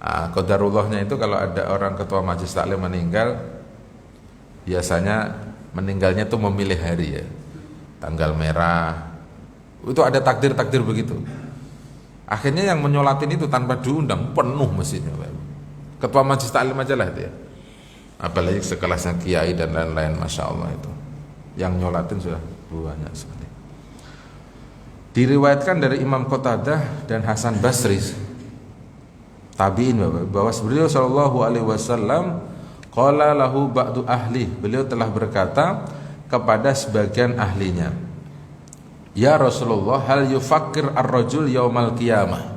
S1: Qadarullahnya itu kalau ada orang ketua majelis taklim meninggal, biasanya meninggalnya tuh memilih hari ya, tanggal merah. Itu ada takdir-takdir begitu. Akhirnya yang menyolatin itu tanpa diundang penuh masjidnya. Ketua majelis taklim aja lah itu ya. Apalagi sekelasnya kiai dan lain-lain, masya Allah itu. Yang nyolatin sudah banyak sekali. Diriwayatkan dari Imam Qatadah dan Hasan Basri tabi'in bahwa beliau sallallahu alaihi wasallam qala lahu ba'du ahli, beliau telah berkata kepada sebagian ahlinya, ya Rasulullah, hal yufakkir ar-rajul yaumal qiyamah,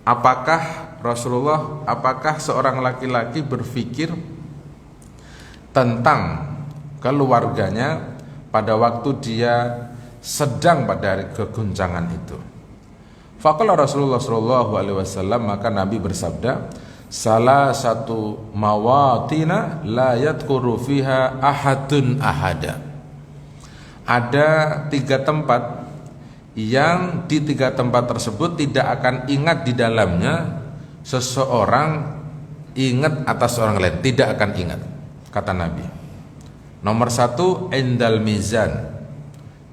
S1: apakah Rasulullah, apakah seorang laki-laki berpikir tentang keluarganya pada waktu dia sedang pada hari keguncangan itu? Faqala Rasulullah sallallahu alaihi wasallam, maka Nabi bersabda, salah satu mawatina la yadhkuru fiha ahadun ahada. Ada 3 tempat yang di 3 tempat tersebut tidak akan ingat di dalamnya seseorang ingat atas orang lain, tidak akan ingat, kata Nabi. Nomor 1, indal mizan,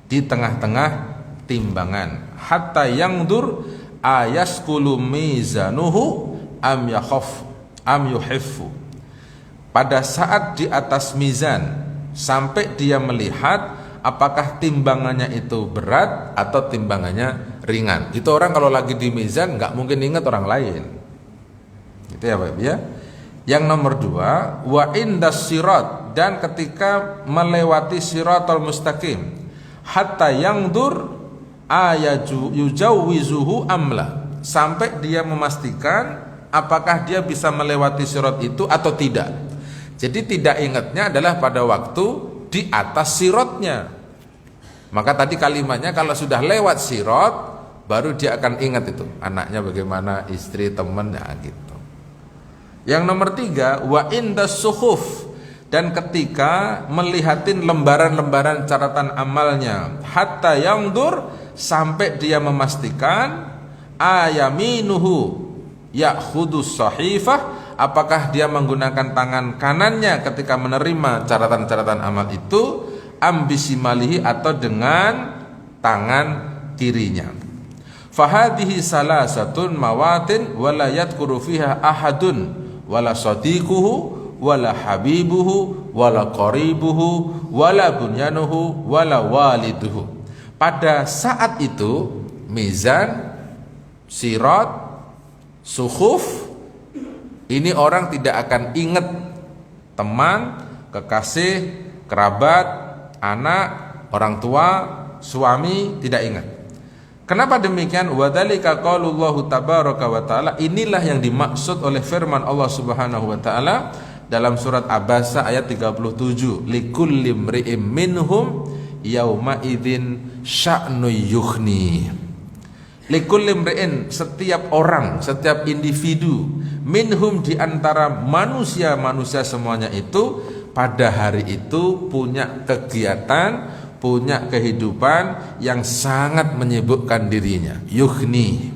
S1: di tengah-tengah timbangan, hatta yangdur ayaskulu mizanuhu am yakhaf am yuhiffu, pada saat di atas mizan sampai dia melihat apakah timbangannya itu berat atau timbangannya ringan. Itu orang kalau lagi di mizan nggak mungkin ingat orang lain, gitu ya Pak ya. Yang nomor 2, wa indas sirat, dan ketika melewati siratal mustaqim, hatta yangdur yujawwizuhu amla, sampai dia memastikan apakah dia bisa melewati sirat itu atau tidak. Jadi tidak ingatnya adalah pada waktu di atas siratnya. Maka tadi kalimatnya kalau sudah lewat sirat baru dia akan ingat itu, anaknya bagaimana, istri, temannya gitu. Yang nomor 3, wa indas suhuf, dan ketika melihatin lembaran-lembaran catatan amalnya, hatta yangdur, sampai dia memastikan ayaminuhu ya'khudus sahifah, apakah dia menggunakan tangan kanannya ketika menerima catatan-catatan amal itu, ambisimalihi, atau dengan tangan kirinya. Fahadihi salasatun mawatin wala yadhkuru fiha ahadun wala sadiquhu wala habibuhu wala qaribuhu wala bunyanuhu wala waliduhu. Pada saat itu mizan, sirat, suhuf, ini orang tidak akan ingat teman, kekasih, kerabat, anak, orang tua, suami, tidak ingat. Kenapa demikian? Wadzalika qaulullahu tabaraka wa taala, inilah yang dimaksud oleh firman Allah Subhanahu wa taala dalam surat Abasa ayat 37, likulli imri'im minhum yauma idzin sya'nu yughni. Likulli imri'in, setiap orang, setiap individu, minhum, di antara manusia-manusia semuanya itu pada hari itu punya kegiatan, punya kehidupan yang sangat menyibukkan dirinya. Yughni,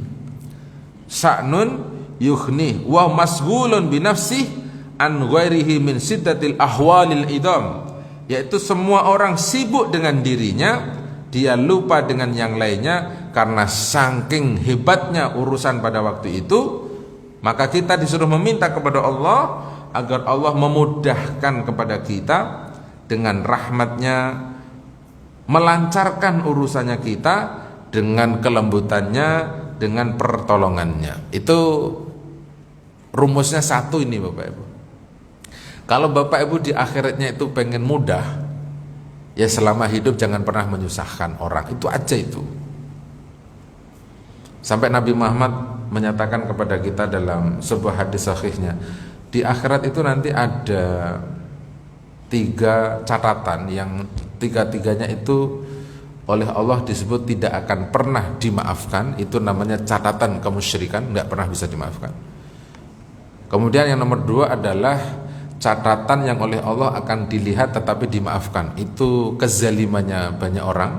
S1: sa'nun yughni, wa masghulun binafsih an ghairihi min siddatil ahwalil idam, yaitu semua orang sibuk dengan dirinya, dia lupa dengan yang lainnya karena saking hebatnya urusan pada waktu itu. Maka kita disuruh meminta kepada Allah agar Allah memudahkan kepada kita dengan rahmatnya, melancarkan urusannya kita dengan kelembutannya, dengan pertolongannya. Itu rumusnya satu ini Bapak Ibu. Kalau Bapak Ibu di akhiratnya itu pengen mudah, ya selama hidup jangan pernah menyusahkan orang, itu aja itu. Sampai Nabi Muhammad menyatakan kepada kita dalam sebuah hadis sahihnya, di akhirat itu nanti ada 3 catatan yang 3-tiganya itu oleh Allah disebut tidak akan pernah dimaafkan. Itu namanya catatan kemusyrikan, nggak pernah bisa dimaafkan. Kemudian yang nomor 2 adalah catatan yang oleh Allah akan dilihat tetapi dimaafkan, itu kezalimannya banyak orang.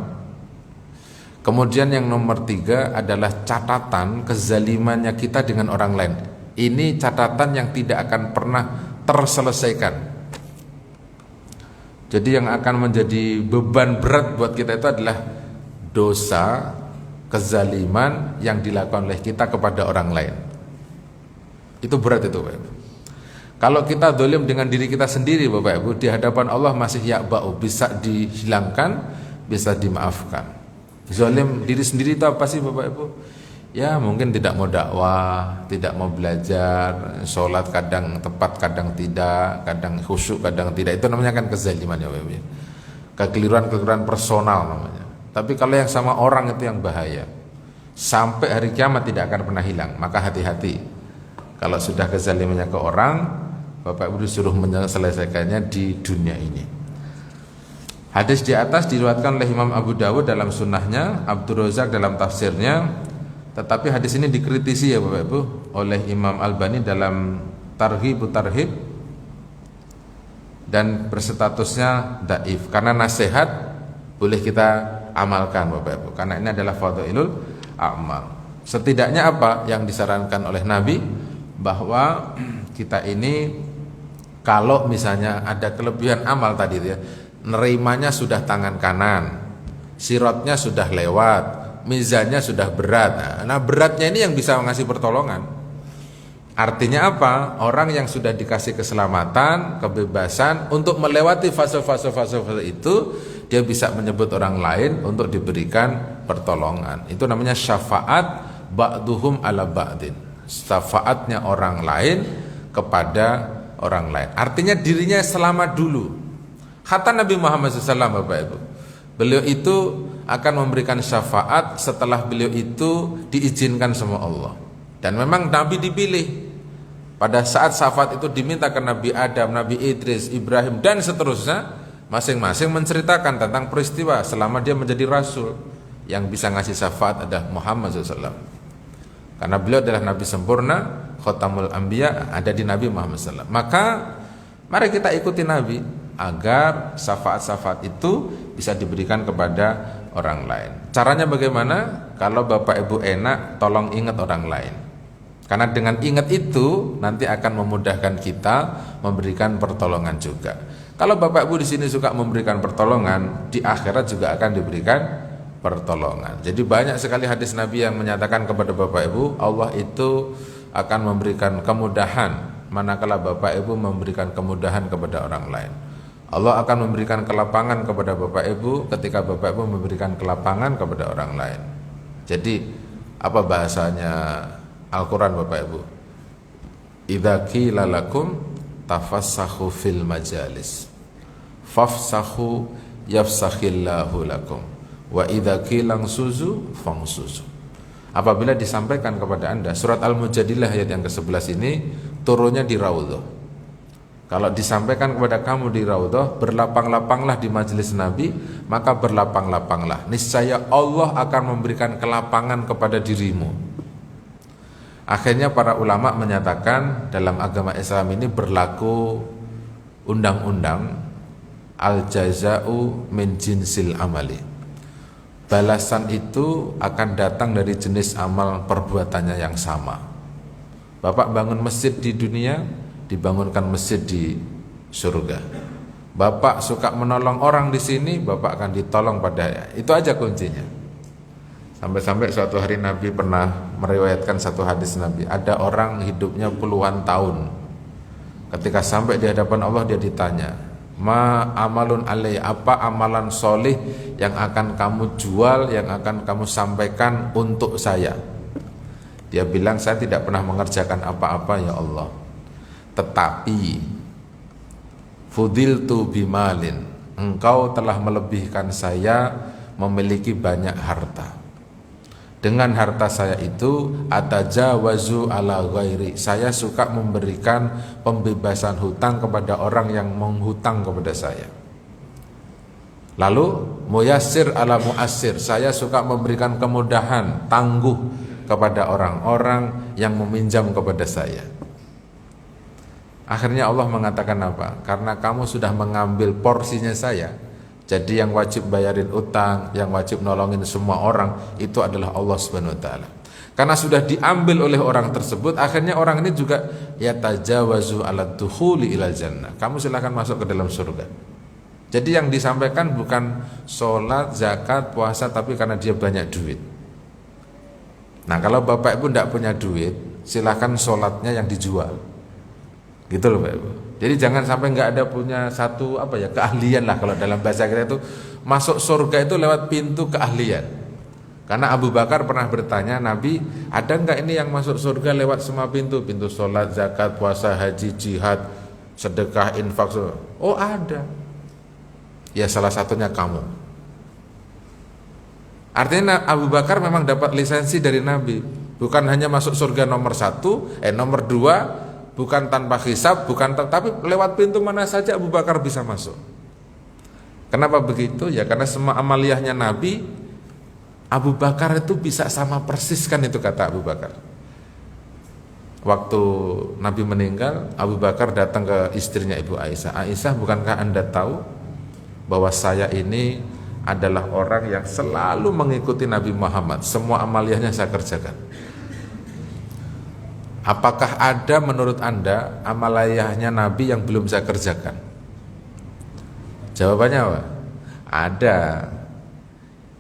S1: Kemudian yang nomor 3 adalah catatan kezalimannya kita dengan orang lain. Ini catatan yang tidak akan pernah terselesaikan. Jadi yang akan menjadi beban berat buat kita itu adalah dosa, kezaliman yang dilakukan oleh kita kepada orang lain. Itu berat itu Bapak Ibu. Kalau kita zalim dengan diri kita sendiri Bapak Ibu, di hadapan Allah masih ya'ba'u, bisa dihilangkan, bisa dimaafkan. Zalim diri sendiri itu apa sih Bapak Ibu? ya mungkin tidak mau dakwah, tidak mau belajar, sholat kadang tepat, kadang tidak, kadang khusyuk, kadang tidak. Itu namanya kan kezaliman ya Bapak. Kekeliruan-kekeliruan personal namanya. Tapi kalau yang sama orang itu yang bahaya. Sampai hari kiamat tidak akan pernah hilang. Maka hati-hati. Kalau sudah kezalimannya ke orang, Bapak Ibu disuruh menyelesaikannya di dunia ini. Hadis di atas diriwayatkan oleh Imam Abu Dawud dalam sunnahnya, Abdul Razak dalam tafsirnya. Tetapi hadis ini dikritisi ya Bapak Ibu oleh Imam Albani dalam Targhib Tarhib dan berstatusnya dhaif. Karena nasihat boleh kita amalkan Bapak Ibu, karena ini adalah fadhailul a'mal. Setidaknya apa yang disarankan oleh Nabi, bahwa kita ini kalau misalnya ada kelebihan amal tadi ya, nerimanya sudah tangan kanan, sirotnya sudah lewat, mizannya sudah berat. Nah beratnya ini yang bisa mengasih pertolongan. Artinya apa? Orang yang sudah dikasih keselamatan, kebebasan untuk melewati fase-fase itu, dia bisa menyebut orang lain untuk diberikan pertolongan. Itu namanya syafaat ba'duhum ala ba'din. Syafaatnya orang lain kepada orang lain. Artinya dirinya selamat dulu. Kata Nabi Muhammad SAW Bapak Ibu, beliau itu akan memberikan syafaat setelah beliau itu diizinkan sama Allah. Dan memang Nabi dipilih. Pada saat syafaat itu diminta ke Nabi Adam, Nabi Idris, Ibrahim dan seterusnya, masing-masing menceritakan tentang peristiwa selama dia menjadi rasul. Yang bisa ngasih syafaat adalah Muhammad SAW. Karena beliau adalah Nabi sempurna, Khatamul Anbiya, ada di Nabi Muhammad SAW. Maka mari kita ikuti Nabi agar syafaat-syafaat itu bisa diberikan kepada orang lain. Caranya bagaimana? Kalau Bapak Ibu enak, tolong ingat orang lain. Karena dengan ingat itu nanti akan memudahkan kita memberikan pertolongan juga. Kalau Bapak Ibu di sini suka memberikan pertolongan, di akhirat juga akan diberikan pertolongan. Jadi banyak sekali hadis Nabi yang menyatakan kepada Bapak Ibu, Allah itu akan memberikan kemudahan manakala Bapak Ibu memberikan kemudahan kepada orang lain. Allah akan memberikan kelapangan kepada Bapak Ibu ketika Bapak Ibu memberikan kelapangan kepada orang lain. Jadi apa bahasanya Al-Quran Bapak Ibu? Idza qila lakum tafassahu fil majalis fafsahu yafsakhillahu lakum wa idza qila suzu fangsuzu. Apabila disampaikan kepada Anda surat Al-Mujadilah ayat yang ke-11 ini turunnya di Raudhah. Kalau disampaikan kepada kamu di Raudhah, berlapang-lapanglah di majelis Nabi, maka berlapang-lapanglah. Niscaya Allah akan memberikan kelapangan kepada dirimu. Akhirnya para ulama menyatakan dalam agama Islam ini berlaku undang-undang al-jaza'u min jinsil amali. Balasan itu akan datang dari jenis amal perbuatannya yang sama. Bapak bangun masjid di dunia, dibangunkan masjid di surga. Bapak suka menolong orang di sini, Bapak akan ditolong pada. Itu aja kuncinya. Sampai-sampai suatu hari Nabi pernah meriwayatkan satu hadis Nabi. Ada orang hidupnya puluhan tahun. Ketika sampai di hadapan Allah dia ditanya, ma amalun alai, apa amalan solih yang akan kamu jual, yang akan kamu sampaikan untuk saya? Dia bilang, saya tidak pernah mengerjakan apa-apa ya Allah, tetapi fudiltu bimalin, engkau telah melebihkan saya memiliki banyak harta. Dengan harta saya itu atajawazu ala ghairi, saya suka memberikan pembebasan hutang kepada orang yang menghutang kepada saya. Lalu muyassir ala muassir, saya suka memberikan kemudahan, tangguh kepada orang-orang yang meminjam kepada saya. Akhirnya Allah mengatakan apa? Karena kamu sudah mengambil porsinya saya, jadi yang wajib bayarin utang, yang wajib nolongin semua orang itu adalah Allah Subhanahu wa taala. Karena sudah diambil oleh orang tersebut, akhirnya orang ini juga yatajawazu ala dukhuli ilal jannah. Kamu silakan masuk ke dalam surga. Jadi yang disampaikan bukan sholat, zakat, puasa, tapi karena dia banyak duit. Nah kalau Bapak Ibu tidak punya duit, silakan sholatnya yang dijual. Gitu loh Bapak Ibu. Jadi jangan sampai nggak ada punya satu keahlian lah, kalau dalam bahasa kita itu masuk surga itu lewat pintu keahlian. Karena Abu Bakar pernah bertanya, Nabi, ada enggak ini yang masuk surga lewat semua pintu? Pintu sholat, zakat, puasa, haji, jihad, sedekah, infak. Oh ada. Ya salah satunya kamu. Artinya Abu Bakar memang dapat lisensi dari Nabi. Bukan hanya masuk surga nomor 1, nomor 2, bukan tanpa hisab, tapi lewat pintu mana saja Abu Bakar bisa masuk. Kenapa begitu? Ya karena semua amaliyahnya Nabi, Abu Bakar itu bisa sama persis kan, itu kata Abu Bakar. Waktu Nabi meninggal, Abu Bakar datang ke istrinya Ibu Aisyah. Aisyah, bukankah Anda tahu bahwa saya ini adalah orang yang selalu mengikuti Nabi Muhammad, semua amaliyahnya saya kerjakan. Apakah ada menurut Anda amaliyahnya Nabi yang belum saya kerjakan? Jawabannya apa? Ada.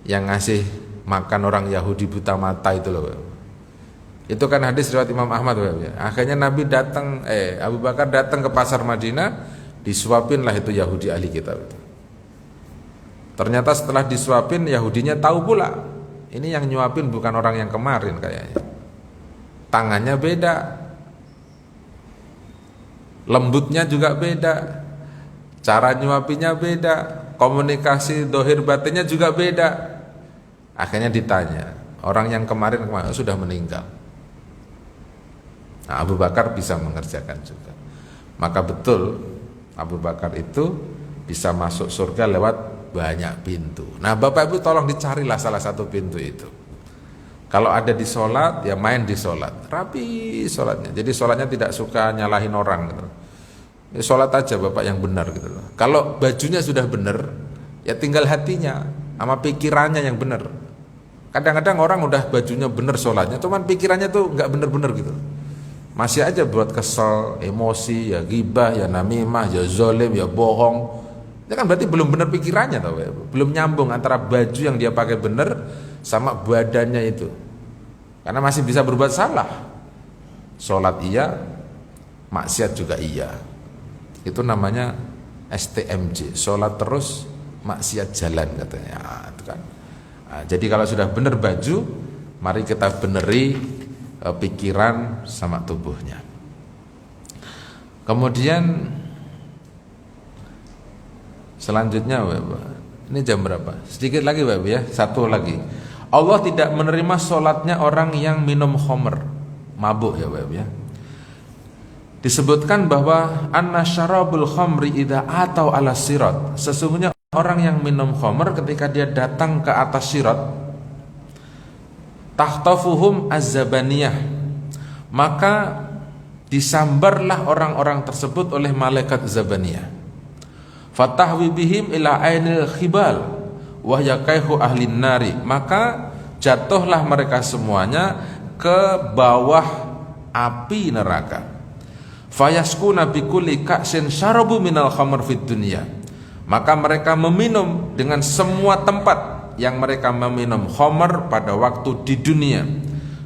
S1: Yang ngasih makan orang Yahudi buta mata itu loh. Itu kan hadis riwayat Imam Ahmad. Akhirnya Nabi datang, Abu Bakar datang ke pasar Madinah, disuapinlah itu Yahudi ahli kitab itu. Ternyata setelah disuapin, Yahudinya tahu pula, ini yang nyuapin bukan orang yang kemarin kayaknya. Tangannya beda, lembutnya juga beda, cara nyuapinya beda, komunikasi dohir batinnya juga beda. Akhirnya ditanya, orang yang kemarin sudah meninggal. Nah, Abu Bakar bisa mengerjakan juga. Maka betul Abu Bakar itu bisa masuk surga lewat banyak pintu. Nah Bapak Ibu tolong dicarilah salah satu pintu itu. Kalau ada di sholat, ya main di sholat, rapi sholatnya. Jadi sholatnya tidak suka nyalahin orang gitu. Ya, sholat aja Bapak yang benar gitu loh. Kalau bajunya sudah benar, ya tinggal hatinya sama pikirannya yang benar. Kadang-kadang orang udah bajunya benar sholatnya, cuman pikirannya tuh nggak benar-benar gitu. Masih aja buat kesel, emosi, ya ghibah, ya namimah, ya zolim, ya bohong. Itu kan berarti belum benar pikirannya tau ya? Belum nyambung antara baju yang dia pakai benar sama badannya itu. Karena masih bisa berbuat salah. Sholat iya, maksiat juga iya. Itu namanya STMJ, sholat terus, maksiat jalan katanya. Nah, itu kan. Nah, jadi kalau sudah benar baju, mari kita beneri pikiran sama tubuhnya. Kemudian selanjutnya Bapak, ini jam berapa? Sedikit lagi Bapak ya, satu lagi. Allah tidak menerima sholatnya orang yang minum khamr, mabuk ya Bapak ya. Disebutkan bahwa anna syarabul khamri idza atau ala sirat. Sesungguhnya orang yang minum khamr ketika dia datang ke atas sirat, tahtafuhum az-zabaniyah, maka disambarlah orang-orang tersebut oleh malaikat zabaniyah. Fatahwi bihim ila ainil khibal wa yakaihu ahlin nari, maka jatuhlah mereka semuanya ke bawah api neraka. Fayaskuna bikulli ka'sin syarabu minal khamr fid dunya, maka mereka meminum dengan semua tempat yang mereka meminum khamr pada waktu di dunia.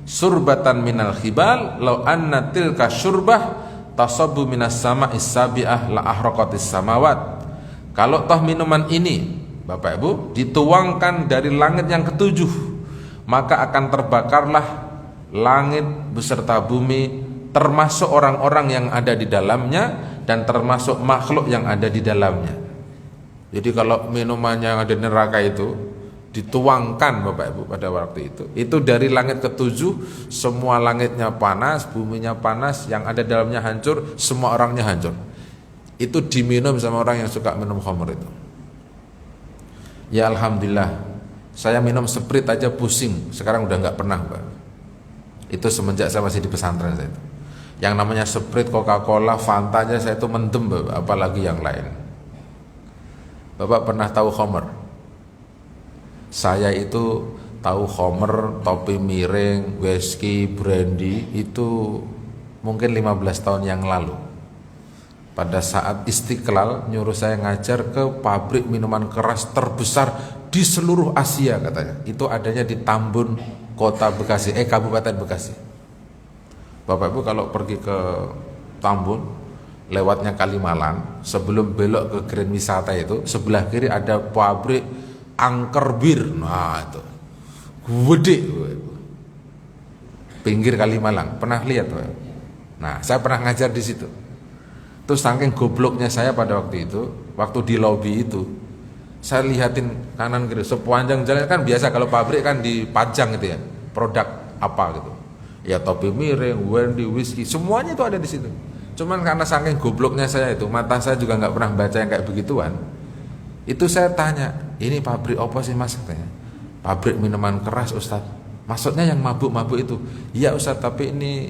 S1: Surbatan minal khibal law anna tilka syurbah tasabbu minas sama'is sabi'ah la ahraqatis samawat. Kalau toh minuman ini Bapak Ibu dituangkan dari langit yang ketujuh, maka akan terbakarlah langit beserta bumi, termasuk orang-orang yang ada di dalamnya dan termasuk makhluk yang ada di dalamnya. Jadi kalau minumannya yang ada di neraka itu dituangkan Bapak Ibu pada waktu itu dari langit ketujuh, semua langitnya panas, buminya panas, yang ada dalamnya hancur, semua orangnya hancur. Itu diminum sama orang yang suka minum khamr itu. Ya alhamdulillah, saya minum Sprite aja pusing, sekarang udah nggak pernah Pak. Itu semenjak saya masih di pesantren saya itu. Yang namanya Sprite, Coca-Cola, Fanta aja saya itu mendem Bapak, apalagi yang lain. Bapak pernah tahu khamr? Saya itu tahu khamr, topi miring, whisky, brandy itu mungkin 15 tahun yang lalu. Pada saat Istiqlal nyuruh saya ngajar ke pabrik minuman keras terbesar di seluruh Asia katanya. Itu adanya di Tambun, Kota Bekasi, Kabupaten Bekasi. Bapak Ibu kalau pergi ke Tambun, lewatnya Kalimalang, sebelum belok ke Grand Wisata itu, sebelah kiri ada pabrik angker bir. Nah itu gede, pinggir Kalimalang, pernah lihat? Nah, saya pernah ngajar di situ. Terus saking gobloknya saya pada waktu itu, waktu di lobi itu, saya lihatin kanan kiri sepanjang jalan. Kan biasa kalau pabrik kan dipajang gitu ya, produk apa gitu. Ya topi miring, Wendy, whisky, semuanya itu ada di situ. Cuman karena saking gobloknya saya itu, mata saya juga nggak pernah baca yang kayak begituan. Itu saya tanya, ini pabrik apa sih mas? Katanya, pabrik minuman keras Ustadz. Maksudnya yang mabuk-mabuk itu? Iya Ustadz, tapi ini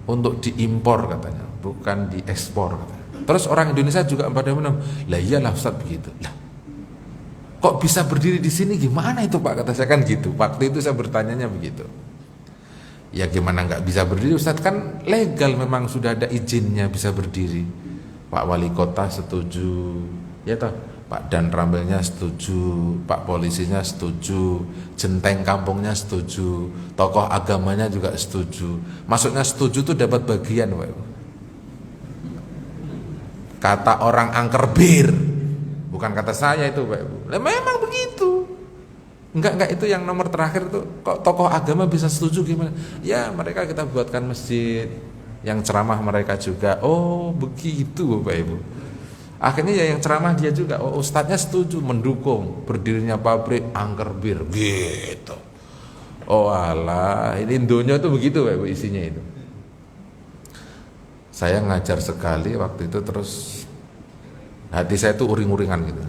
S1: untuk diimpor katanya, bukan diekspor katanya. Terus orang Indonesia juga pada minum. Lah iyalah Ustadz begitu. Lah, kok bisa berdiri di sini? Gimana itu Pak? Kata saya kan gitu. Waktu itu saya bertanyanya begitu. Ya gimana nggak bisa berdiri Ustadz, kan legal, memang sudah ada izinnya bisa berdiri. Pak Wali Kota setuju, ya toh, Pak Dan Rambelnya setuju, Pak Polisinya setuju, Jenteng Kampungnya setuju, tokoh agamanya juga setuju. Maksudnya setuju tuh dapat bagian, Pak. Kata orang angker bir, bukan kata saya itu, Pak. Memang begitu. Enggak, itu yang nomor terakhir tuh, kok tokoh agama bisa setuju gimana? Ya mereka kita buatkan masjid, yang ceramah mereka juga. Oh begitu Bapak Ibu. Akhirnya ya yang ceramah dia juga. Oh ustadznya setuju, mendukung berdirinya pabrik angker bir gitu. Oh alah, ini Indonya tuh begitu Bapak Ibu isinya itu. Saya ngajar sekali waktu itu, terus hati saya tuh uring-uringan gitu.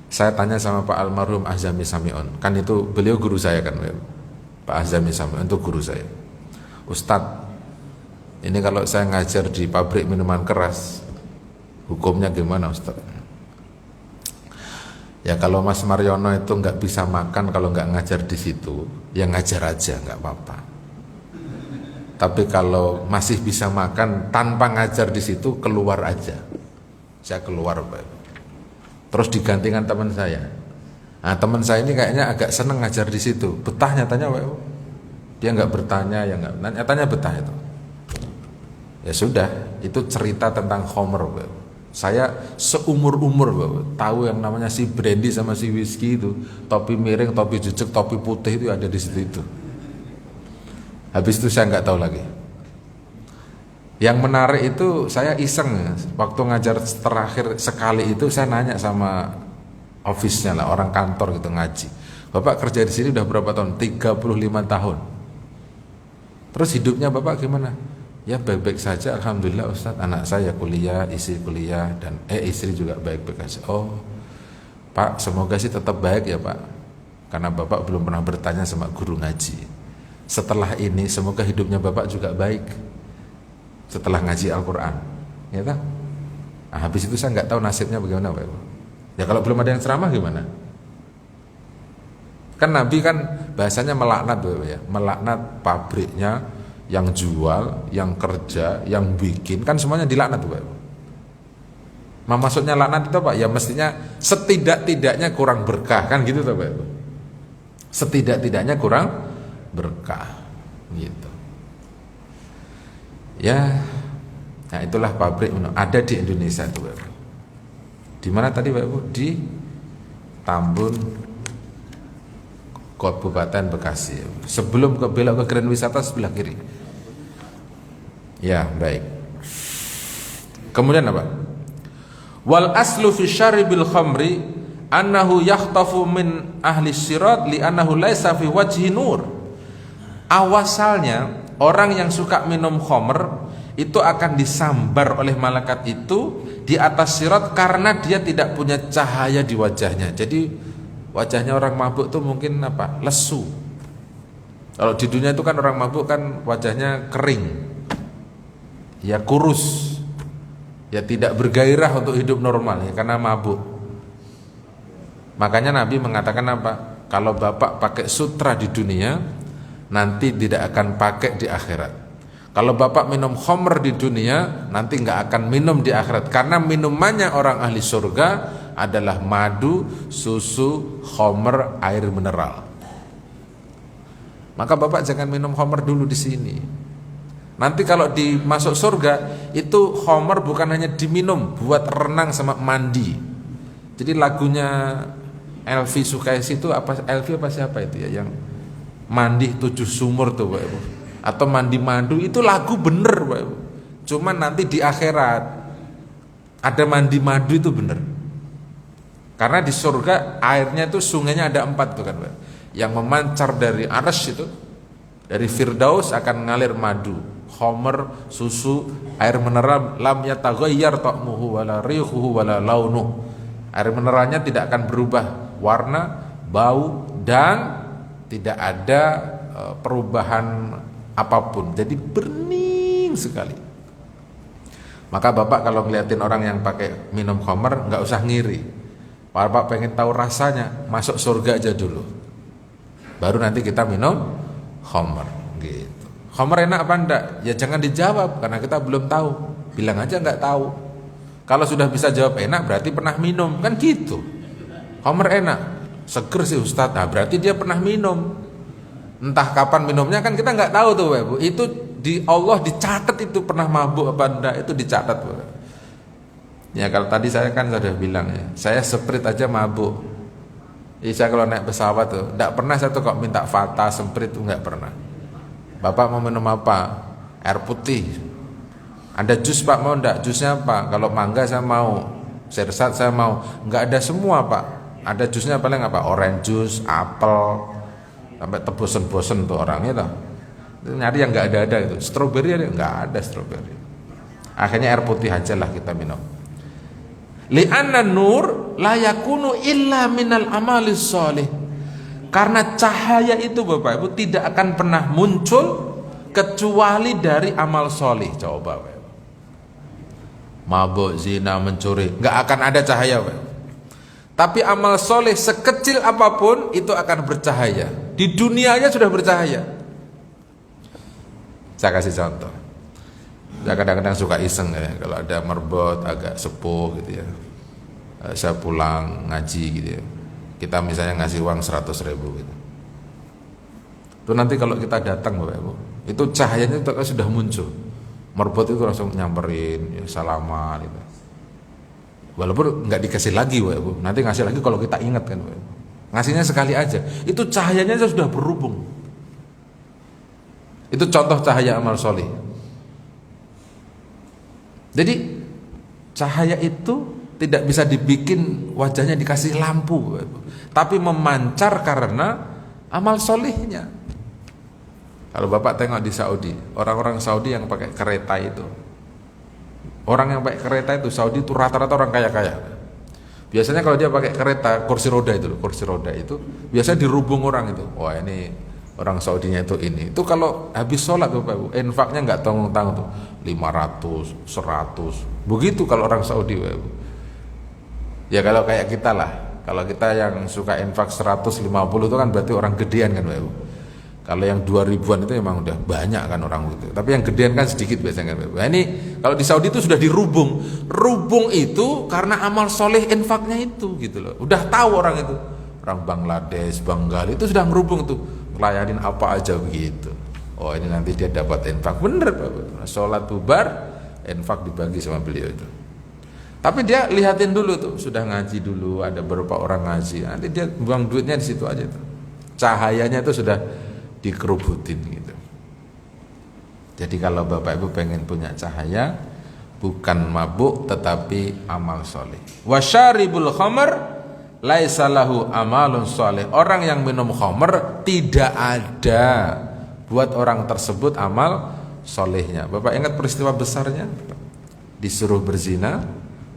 S1: Saya tanya sama Pak almarhum Azami Samion, kan itu beliau guru saya kan, Pak Azami Samion itu guru saya. Ustadz, ini kalau saya ngajar di pabrik minuman keras, hukumnya gimana Ustadz? Ya kalau Mas Mariono itu nggak bisa makan kalau nggak ngajar di situ, ya ngajar aja nggak apa-apa. Tapi kalau masih bisa makan tanpa ngajar di situ, keluar aja. Saya keluar Pak. Terus digantikan teman saya. Nah teman saya ini kayaknya agak seneng ngajar di situ. Betah nyatanya, Pak. Dia nggak bertanya, ya nggak. Nyatanya betah itu. Ya sudah, itu cerita tentang Homer, Pak. Saya seumur-umur, Pak, tahu yang namanya si brandy sama si whisky itu, topi miring, topi jejak, topi putih itu ada di situ itu. Habis itu saya nggak tahu lagi. Yang menarik itu saya iseng, waktu ngajar terakhir sekali itu saya nanya sama office-nya lah, orang kantor gitu ngaji. Bapak kerja di sini udah berapa tahun? 35 tahun. Terus hidupnya Bapak gimana? Ya baik-baik saja alhamdulillah Ustadz. Anak saya kuliah, istri kuliah, dan istri juga baik-baik saja. Oh Pak, semoga sih tetap baik ya Pak. Karena Bapak belum pernah bertanya sama guru ngaji. Setelah ini semoga hidupnya Bapak juga baik setelah ngaji Al-Quran, ya tak? Nah, habis itu saya nggak tahu nasibnya bagaimana, Pak. Ya kalau belum ada yang ceramah gimana? Kan Nabi kan bahasanya melaknat, Pak, ya, melaknat pabriknya, yang jual, yang kerja, yang bikin, kan semuanya dilaknat, Pak. Nah, maksudnya laknat itu Pak, ya mestinya setidak-tidaknya kurang berkah, kan gitu, Pak. Setidak-tidaknya kurang berkah, gitu. Ya, nah itulah pabrik ada di Indonesia itu, Pak. Di mana tadi, Pak Ibu? Di Tambun, Kabupaten Bekasi. Sebelum belok ke Grand Wisata sebelah kiri. Ya, baik. Kemudian apa? Wal aslu fi syaribil khamri annahu yakhtafu min ahli sirat li annahu laisa fi wajhi nur. Awasalnya orang yang suka minum khamr itu akan disambar oleh malaikat itu di atas sirat karena dia tidak punya cahaya di wajahnya. Jadi wajahnya orang mabuk tuh mungkin apa? Lesu. Kalau di dunia itu kan orang mabuk kan wajahnya kering, ya kurus, ya tidak bergairah untuk hidup normal ya karena mabuk. Makanya Nabi mengatakan apa? Kalau bapak pakai sutra di dunia, nanti tidak akan pakai di akhirat. Kalau bapak minum khamr di dunia, nanti nggak akan minum di akhirat. Karena minumannya orang ahli surga adalah madu, susu, khamr, air mineral. Maka bapak jangan minum khamr dulu di sini. Nanti kalau dimasuk surga, itu khamr bukan hanya diminum, buat renang sama mandi. Jadi lagunya Elvi Sukaisi itu apa? Elvi apa siapa itu ya yang mandi 7 sumur tuh Bapak Ibu, atau mandi madu, itu lagu bener Bapak Ibu. Cuman nanti di akhirat ada mandi madu itu bener. Karena di surga airnya itu sungainya ada 4 tuh kan Bapak. Yang memancar dari arsy itu, dari Firdaus akan ngalir madu, khamr, susu, air mineral, lam yataghayyar ta'muhu wala rihuhu wala launuh. Air mineralnya tidak akan berubah warna, bau, dan tidak ada perubahan apapun. Jadi bening sekali. Maka Bapak kalau ngeliatin orang yang pakai minum khamr, nggak usah ngiri. Bapak pengen tahu rasanya, masuk surga aja dulu. Baru nanti kita minum khamr gitu. Khamr enak apa enggak? Ya jangan dijawab karena kita belum tahu. Bilang aja nggak tahu. Kalau sudah bisa jawab enak berarti pernah minum, kan gitu. Khamr enak, seger sih Ustadz. Nah, berarti dia pernah minum. Entah kapan minumnya kan kita nggak tahu tuh, Bu. Itu di Allah dicatat itu pernah mabuk apa enggak, itu dicatat, Bu. Ya kalau tadi saya kan sudah bilang ya, saya sprite aja mabuk. Saya kalau naik pesawat tuh, enggak pernah saya tuh kok minta Fata, sprite tuh enggak pernah. Bapak mau minum apa? Air putih. Ada jus Pak, mau enggak? Jusnya apa? Kalau mangga saya mau, sirsat saya mau. Enggak ada semua Pak. Ada jusnya paling apa? Orange juice, apel, sampai bosen-bosen tuh orangnya tuh. Nyari yang enggak ada itu. Strawberry ada? Enggak ada strawberry. Akhirnya air putih aja lah kita minum. Li'anna nur la yakunu illa minal amalis sholih. Karena cahaya itu Bapak Ibu tidak akan pernah muncul kecuali dari amal solih. Coba Bapak Ibu. Mabuk, zina, mencuri, nggak akan ada cahaya Bapak Ibu. Tapi amal solih sekecil apapun itu akan bercahaya. Di dunianya sudah bercahaya. Saya kasih contoh. Saya kadang-kadang suka iseng ya, kalau ada merbot agak sepuh gitu ya, saya pulang ngaji gitu ya, kita misalnya ngasih uang 100.000 gitu. Itu nanti kalau kita datang Bapak Ibu, itu cahayanya itu sudah muncul. Merbot itu langsung nyamperin, ya, salaman gitu. Walaupun nggak dikasih lagi Bapak Ibu, nanti ngasih lagi kalau kita ingat kan Bapak Ibu. Ngasihnya sekali aja, itu cahayanya sudah berhubung. Itu contoh cahaya amal soleh. Jadi cahaya itu tidak bisa dibikin wajahnya dikasih lampu, tapi memancar karena amal solihnya. Kalau Bapak tengok di Saudi, orang-orang Saudi yang pakai kereta itu, orang yang pakai kereta itu Saudi itu rata-rata orang kaya-kaya. Biasanya kalau dia pakai kereta kursi roda itu biasanya dirubung orang itu. Wah ini orang Saudinya itu ini. Itu kalau habis sholat Bapak Ibu, infaknya nggak tanggung-tanggung tuh 500, 100. Begitu kalau orang Saudi Bapak Ibu. Ya kalau kayak kita lah. Kalau kita yang suka infak 150 itu kan berarti orang gedean kan Bapak Ibu. Kalau yang 2000-an itu memang udah banyak kan orang itu. Tapi yang gedean kan sedikit biasanya kan Bapak Ibu. Nah, ini kalau di Saudi itu sudah dirubung. Rubung itu karena amal soleh infaknya itu gitu loh. Udah tahu orang itu. Orang Bangladesh, Bengali itu sudah ngerubung tuh. Layanin apa aja begitu. Oh ini nanti dia dapat infak. Bener Pak. Sholat bubar, infak dibagi sama beliau itu. Tapi dia lihatin dulu tuh, sudah ngaji dulu, ada beberapa orang ngaji. Nanti dia buang duitnya di situ aja tuh. Cahayanya itu sudah dikerubutin gitu. Jadi kalau Bapak Ibu pengen punya cahaya, bukan mabuk tetapi amal soleh. Wasyaribul khamr laisa lahu amalun sholih. Orang yang minum khamr tidak ada buat orang tersebut amal solehnya. Bapak ingat peristiwa besarnya? Disuruh berzina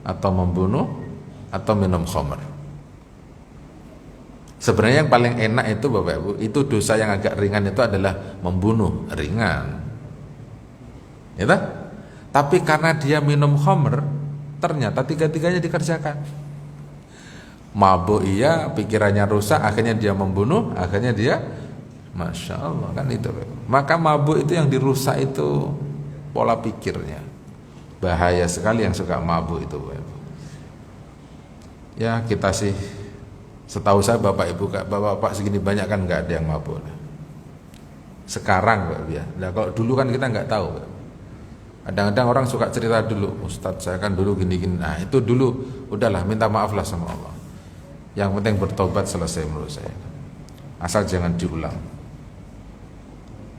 S1: atau membunuh atau minum khamr. Sebenarnya yang paling enak itu Bapak Ibu, itu dosa yang agak ringan itu adalah membunuh, ringan. Ya tak? Tapi karena dia minum khamr, ternyata tiga-tiganya dikerjakan. Mabuk iya, pikirannya rusak, akhirnya dia membunuh, akhirnya dia, Masya Allah kan itu. Maka mabuk itu yang dirusak itu pola pikirnya. Bahaya sekali yang suka mabuk itu. Ya kita sih, setahu saya Bapak Ibu, Bapak segini banyak kan nggak ada yang mabuk. Sekarang Pak ya. Nah, kalau dulu kan kita nggak tahu. Kadang-kadang orang suka cerita dulu, Ustadz saya kan dulu gini-gini. Nah itu dulu, udahlah minta maaf lah sama Allah. Yang penting bertobat selesai menurut saya. Asal jangan diulang.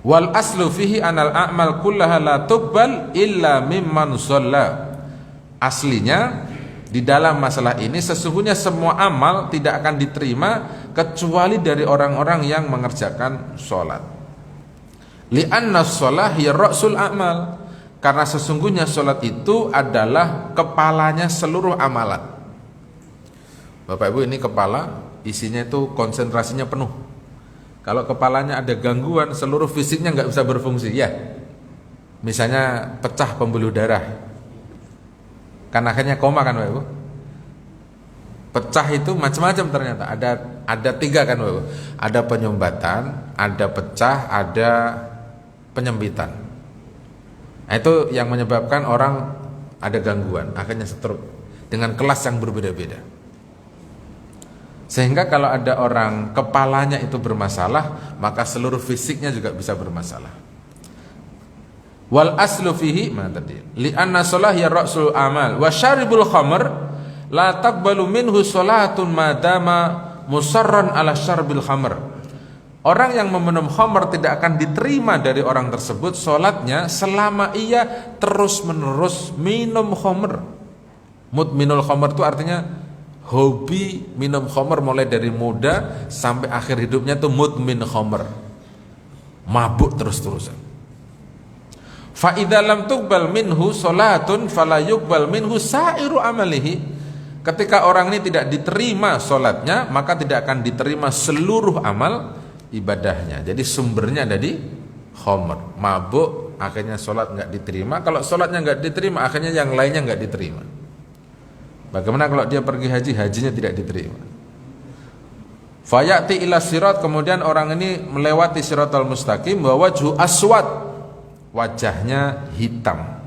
S1: Wal aslu fihi anal a'mal kullaha la tuqbal illa mimman shalla. Aslinya di dalam masalah ini sesungguhnya semua amal tidak akan diterima kecuali dari orang-orang yang mengerjakan sholat. Li'anna sholah hiya ra'sul a'mal. Karena sesungguhnya sholat itu adalah kepalanya seluruh amalan. Bapak Ibu, ini kepala isinya itu konsentrasinya penuh. Kalau kepalanya ada gangguan, seluruh fisiknya nggak bisa berfungsi, ya. Misalnya pecah pembuluh darah, kan akhirnya koma kan, Bapak Ibu. Pecah itu macam-macam ternyata. Ada 3 kan, Bapak Ibu. Ada penyumbatan, ada pecah, ada penyempitan. Nah, itu yang menyebabkan orang ada gangguan, akhirnya stroke dengan kelas yang berbeda-beda. Sehingga kalau ada orang kepalanya itu bermasalah, maka seluruh fisiknya juga bisa bermasalah. Wal aslu fihi mana tadi? Li anna shalah ya ra'sul amal wa syaribul khamr la taqbalu minhu salatun madama musarran ala syarbil khamr. Orang yang meminum khamr tidak akan diterima dari orang tersebut salatnya selama ia terus-menerus minum khamr. Mudminul khamr itu artinya hobi minum khamr mulai dari muda sampai akhir hidupnya tuh mudmin khamr, mabuk terus-terusan. Fa idza lam tuqbal minhu salatun fala yuqbal minhu sa'iru amalihi. Ketika orang ini tidak diterima salatnya, maka tidak akan diterima seluruh amal ibadahnya. Jadi sumbernya ada di khamr, mabuk, akhirnya salat enggak diterima. Kalau salatnya enggak diterima, akhirnya yang lainnya enggak diterima. Bagaimana kalau dia pergi haji, hajinya tidak diterima. Fayati ila sirat, kemudian orang ini melewati siratal mustaqim, wa wajhu aswad, wajahnya hitam.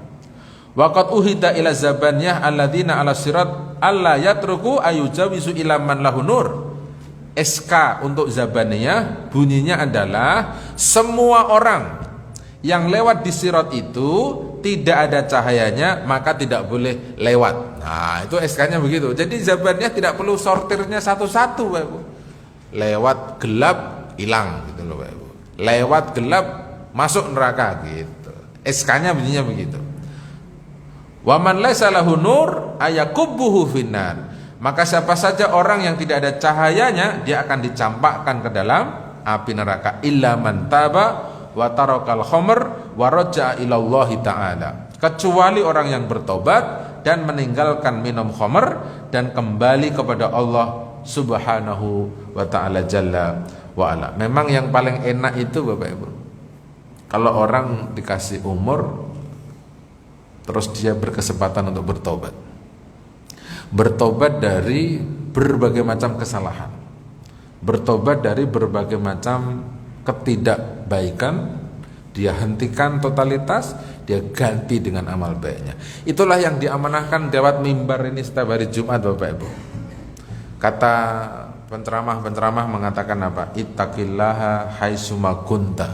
S1: Waqad uhida ila zabaniyah alladzina ala sirat alla yatruku ayujawizu ila man lahu nur. SK untuk zabaniyah bunyinya adalah semua orang yang lewat di sirat itu tidak ada cahayanya maka tidak boleh lewat. Nah, itu SK-nya begitu. Jadi zabaniyah tidak perlu sortirnya satu-satu, Bapak Ibu. Lewat gelap hilang gitu loh, Bapak Ibu. Lewat gelap masuk neraka gitu. SK-nya bunyinya begitu. Wa man laisa lahu nur ayakubuhu finnar. Maka siapa saja orang yang tidak ada cahayanya, dia akan dicampakkan ke dalam api neraka. Illa man taba wa tarakal khamr wa raja'a ila Allah taala. Kecuali orang yang bertobat dan meninggalkan minum khamr dan kembali kepada Allah Subhanahu wa taala jalla wa ala. Memang yang paling enak itu, Bapak Ibu, kalau orang dikasih umur terus dia berkesempatan untuk bertobat. Bertobat dari berbagai macam kesalahan. Bertobat dari berbagai macam ketidakbaikan, dia hentikan totalitas, dia ganti dengan amal baiknya. Itulah yang diamanahkan lewat mimbar ini setiap hari Jumat, Bapak Ibu. Kata penceramah mengatakan apa? Ittaqillaha haitsuma kunta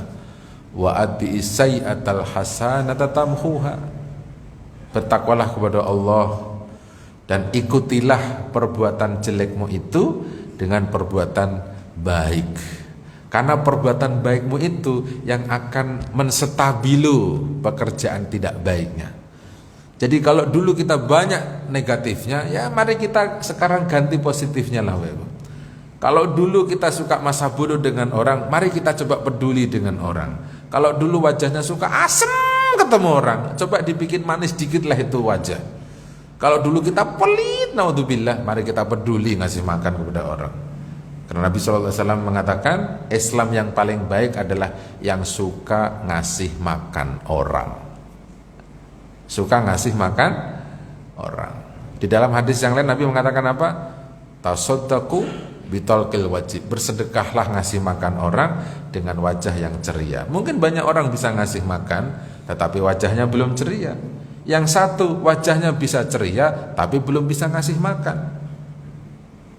S1: wa atbi'is sayyi'atal hasanata tamhuha. Bertakwalah kepada Allah dan ikutilah perbuatan jelekmu itu dengan perbuatan baik. Karena perbuatan baikmu itu yang akan menstabilu pekerjaan tidak baiknya. Jadi kalau dulu kita banyak negatifnya, ya mari kita sekarang ganti positifnya lah, Bapak. Kalau dulu kita suka masa bodoh dengan orang, mari kita coba peduli dengan orang. Kalau dulu wajahnya suka asem ketemu orang, coba dibikin manis dikit lah itu wajah. Kalau dulu kita pelit, naudzubillah, mari kita peduli ngasih makan kepada orang. Karena Nabi SAW mengatakan Islam yang paling baik adalah yang suka ngasih makan orang. Suka ngasih makan orang. Di dalam hadis yang lain Nabi mengatakan apa? Tasaddaqu bitolkil wajib. Bersedekahlah ngasih makan orang dengan wajah yang ceria. Mungkin banyak orang bisa ngasih makan, tetapi wajahnya belum ceria. Yang satu wajahnya bisa ceria, tapi belum bisa ngasih makan.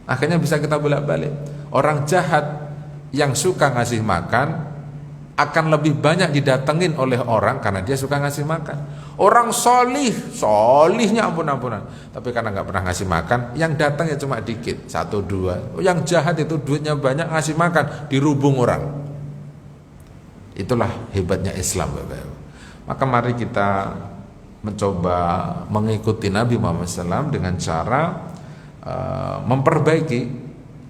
S1: Akhirnya bisa kita bolak-balik. Orang jahat yang suka ngasih makan akan lebih banyak didatengin oleh orang karena dia suka ngasih makan. Orang solihnya ampun-ampunan, tapi karena nggak pernah ngasih makan, yang datang ya cuma dikit, 1-2. Yang jahat itu duitnya banyak, ngasih makan dirubung orang. Itulah hebatnya Islam, Bapak Ibu. Maka mari kita mencoba mengikuti Nabi Muhammad SAW dengan cara memperbaiki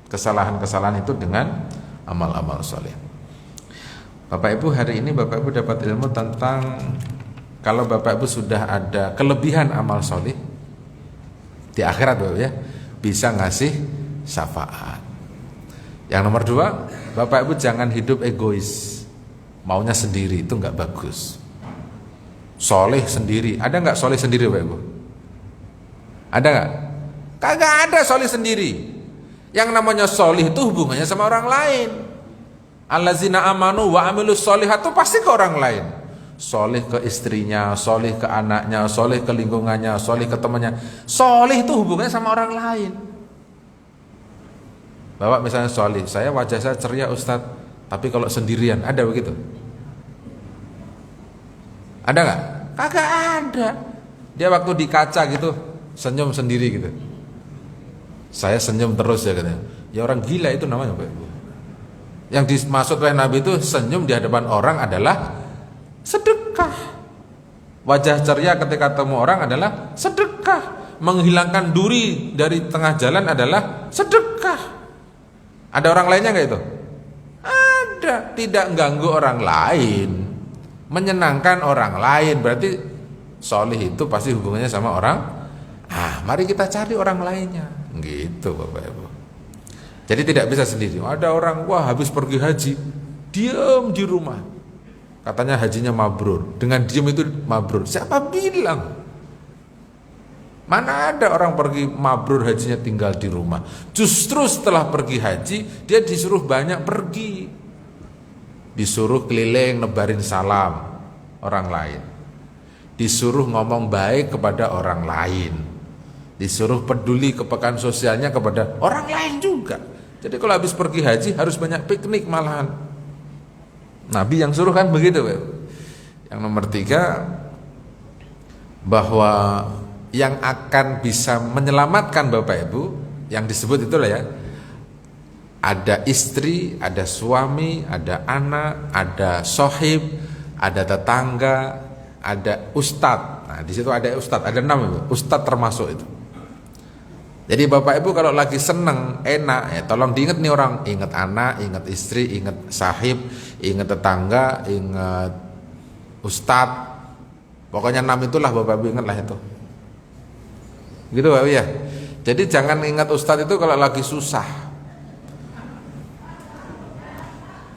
S1: kesalahan-kesalahan itu dengan amal-amal soleh. Bapak Ibu, hari ini Bapak Ibu dapat ilmu tentang kalau Bapak Ibu sudah ada kelebihan amal soleh di akhirat, Bapak ya, bisa ngasih syafaat. Yang nomor 2, Bapak Ibu jangan hidup egois, maunya sendiri, itu nggak bagus. Soleh sendiri, ada nggak soleh sendiri, Bapak Ibu? Ada nggak? Kagak ada soleh sendiri. Yang namanya soleh itu hubungannya sama orang lain. Allazina amanu wa amilus solihat itu pasti ke orang lain. Soleh ke istrinya, soleh ke anaknya, soleh ke lingkungannya, soleh ke temannya. Soleh itu hubungannya sama orang lain. Bapak misalnya soleh, saya wajah saya ceria Ustadz, tapi kalau sendirian, ada begitu? Ada nggak? Kagak ada. Dia waktu di kaca gitu senyum sendiri gitu. Saya senyum terus ya katanya. Ya orang gila itu namanya, Pak Ibu. Yang dimaksud oleh Nabi itu senyum di hadapan orang adalah sedekah. Wajah ceria ketika ketemu orang adalah sedekah. Menghilangkan duri dari tengah jalan adalah sedekah. Ada orang lainnya nggak itu? Ada. Tidak mengganggu orang lain, menyenangkan orang lain. Berarti solih itu pasti hubungannya sama orang. Mari kita cari orang lainnya. Gitu Bapak Ibu. Jadi tidak bisa sendiri. Ada orang, wah habis pergi haji, diam di rumah. Katanya hajinya mabrur. Dengan diam itu mabrur. Siapa bilang? Mana ada orang pergi mabrur hajinya tinggal di rumah. Justru setelah pergi haji, dia disuruh banyak pergi. Disuruh keliling nebarin salam orang lain. Disuruh ngomong baik kepada orang lain. Disuruh peduli kepekaan sosialnya kepada orang lain juga. Jadi kalau habis pergi haji harus banyak piknik malahan. Nabi yang suruh kan begitu. Yang nomor 3, bahwa yang akan bisa menyelamatkan Bapak Ibu, yang disebut itulah ya, ada istri, ada suami, ada anak, ada sohib, ada tetangga, ada ustadz. Nah di situ ada ustadz, ada 6 ustadz termasuk itu. Jadi Bapak Ibu kalau lagi seneng, enak ya, tolong diingat nih orang, ingat anak, ingat istri, ingat sahib, ingat tetangga, ingat ustadz. Pokoknya 6 itulah Bapak Ibu ingatlah itu. Gitu Bapak ya. Jadi jangan ingat ustadz itu kalau lagi susah.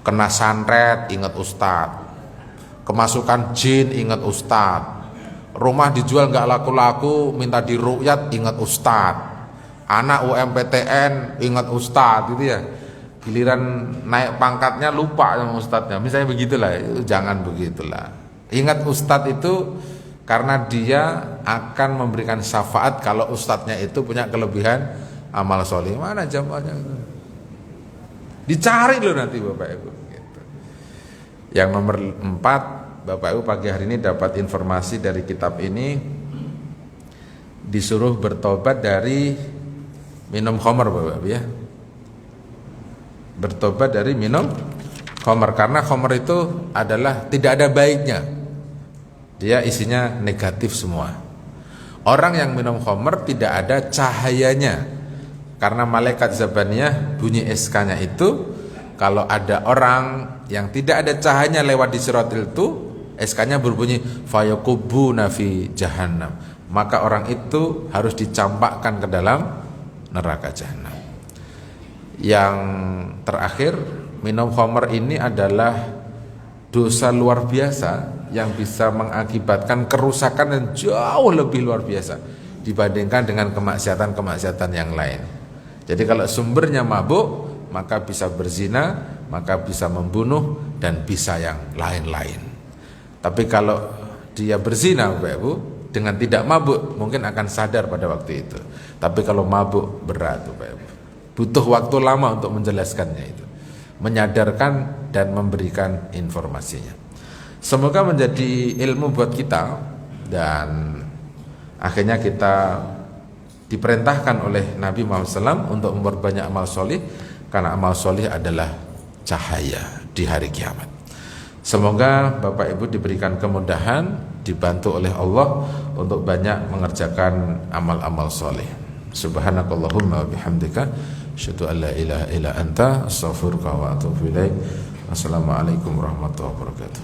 S1: Kena santet ingat ustadz. Kemasukan jin ingat ustadz. Rumah dijual nggak laku-laku minta diruqyat ingat ustadz. Anak UMPTN ingat ustadz gitu ya. Giliran naik pangkatnya lupa sama ustadznya. Misalnya begitulah, itu jangan begitulah. Ingat ustadz itu karena dia akan memberikan syafaat kalau ustadznya itu punya kelebihan amal soleh. Mana jamaahnya? Dicari loh nanti Bapak Ibu. Gitu. Yang nomor 4, Bapak Ibu pagi hari ini dapat informasi dari kitab ini, disuruh bertobat dari minum khamar Bapak Ibu ya. Bertobat dari minum khamar, karena khamar itu adalah tidak ada baiknya. Dia isinya negatif semua. Orang yang minum khamar tidak ada cahayanya. Karena malaikat zabaniyah bunyi SK-nya itu, kalau ada orang yang tidak ada cahayanya lewat di siratil itu, SK-nya berbunyi fayaqubuna fi jahannam. Maka orang itu harus dicampakkan ke dalam neraka jahanam. Yang terakhir, minum khamar ini adalah dosa luar biasa yang bisa mengakibatkan kerusakan yang jauh lebih luar biasa dibandingkan dengan kemaksiatan-kemaksiatan yang lain. Jadi kalau sumbernya mabuk, maka bisa berzina, maka bisa membunuh, dan bisa yang lain-lain. Tapi kalau dia berzina Bapak Ibu dengan tidak mabuk, mungkin akan sadar pada waktu itu. Tapi kalau mabuk berat Bapak Ibu. Butuh waktu lama untuk menjelaskannya itu, menyadarkan dan memberikan informasinya. Semoga menjadi ilmu buat kita, dan akhirnya kita diperintahkan oleh Nabi Muhammad SAW untuk memperbanyak amal solih, karena amal solih adalah cahaya di hari kiamat. Semoga Bapak Ibu diberikan kemudahan, dibantu oleh Allah untuk banyak mengerjakan amal-amal soleh. Subhanakallahumma wa bihamdika asyhadu an la ilaha illa anta astaghfiruka wa atubu ilaik. Wassalamualaikum warahmatullahi wabarakatuh.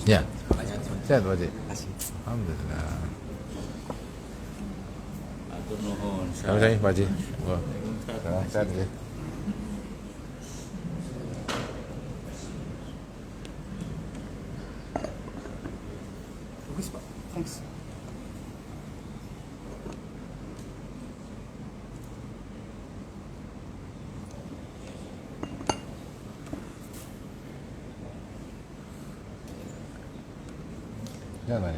S1: Ya, sehat Pak Haji. Alhamdulillah.
S2: Atur nuhun.
S1: Selamat siang Pak Haji. Wah, sehat ya.
S3: Bagus Pak, thanks.
S1: Jangan.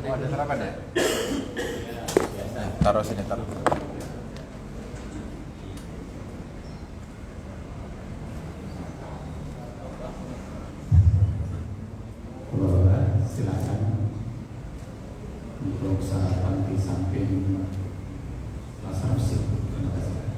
S1: Oh, ada sarapan ya? Taruh sini, taruh.
S4: Bapak silakan untuk sarapan di samping pasar Sip. Terima kasih.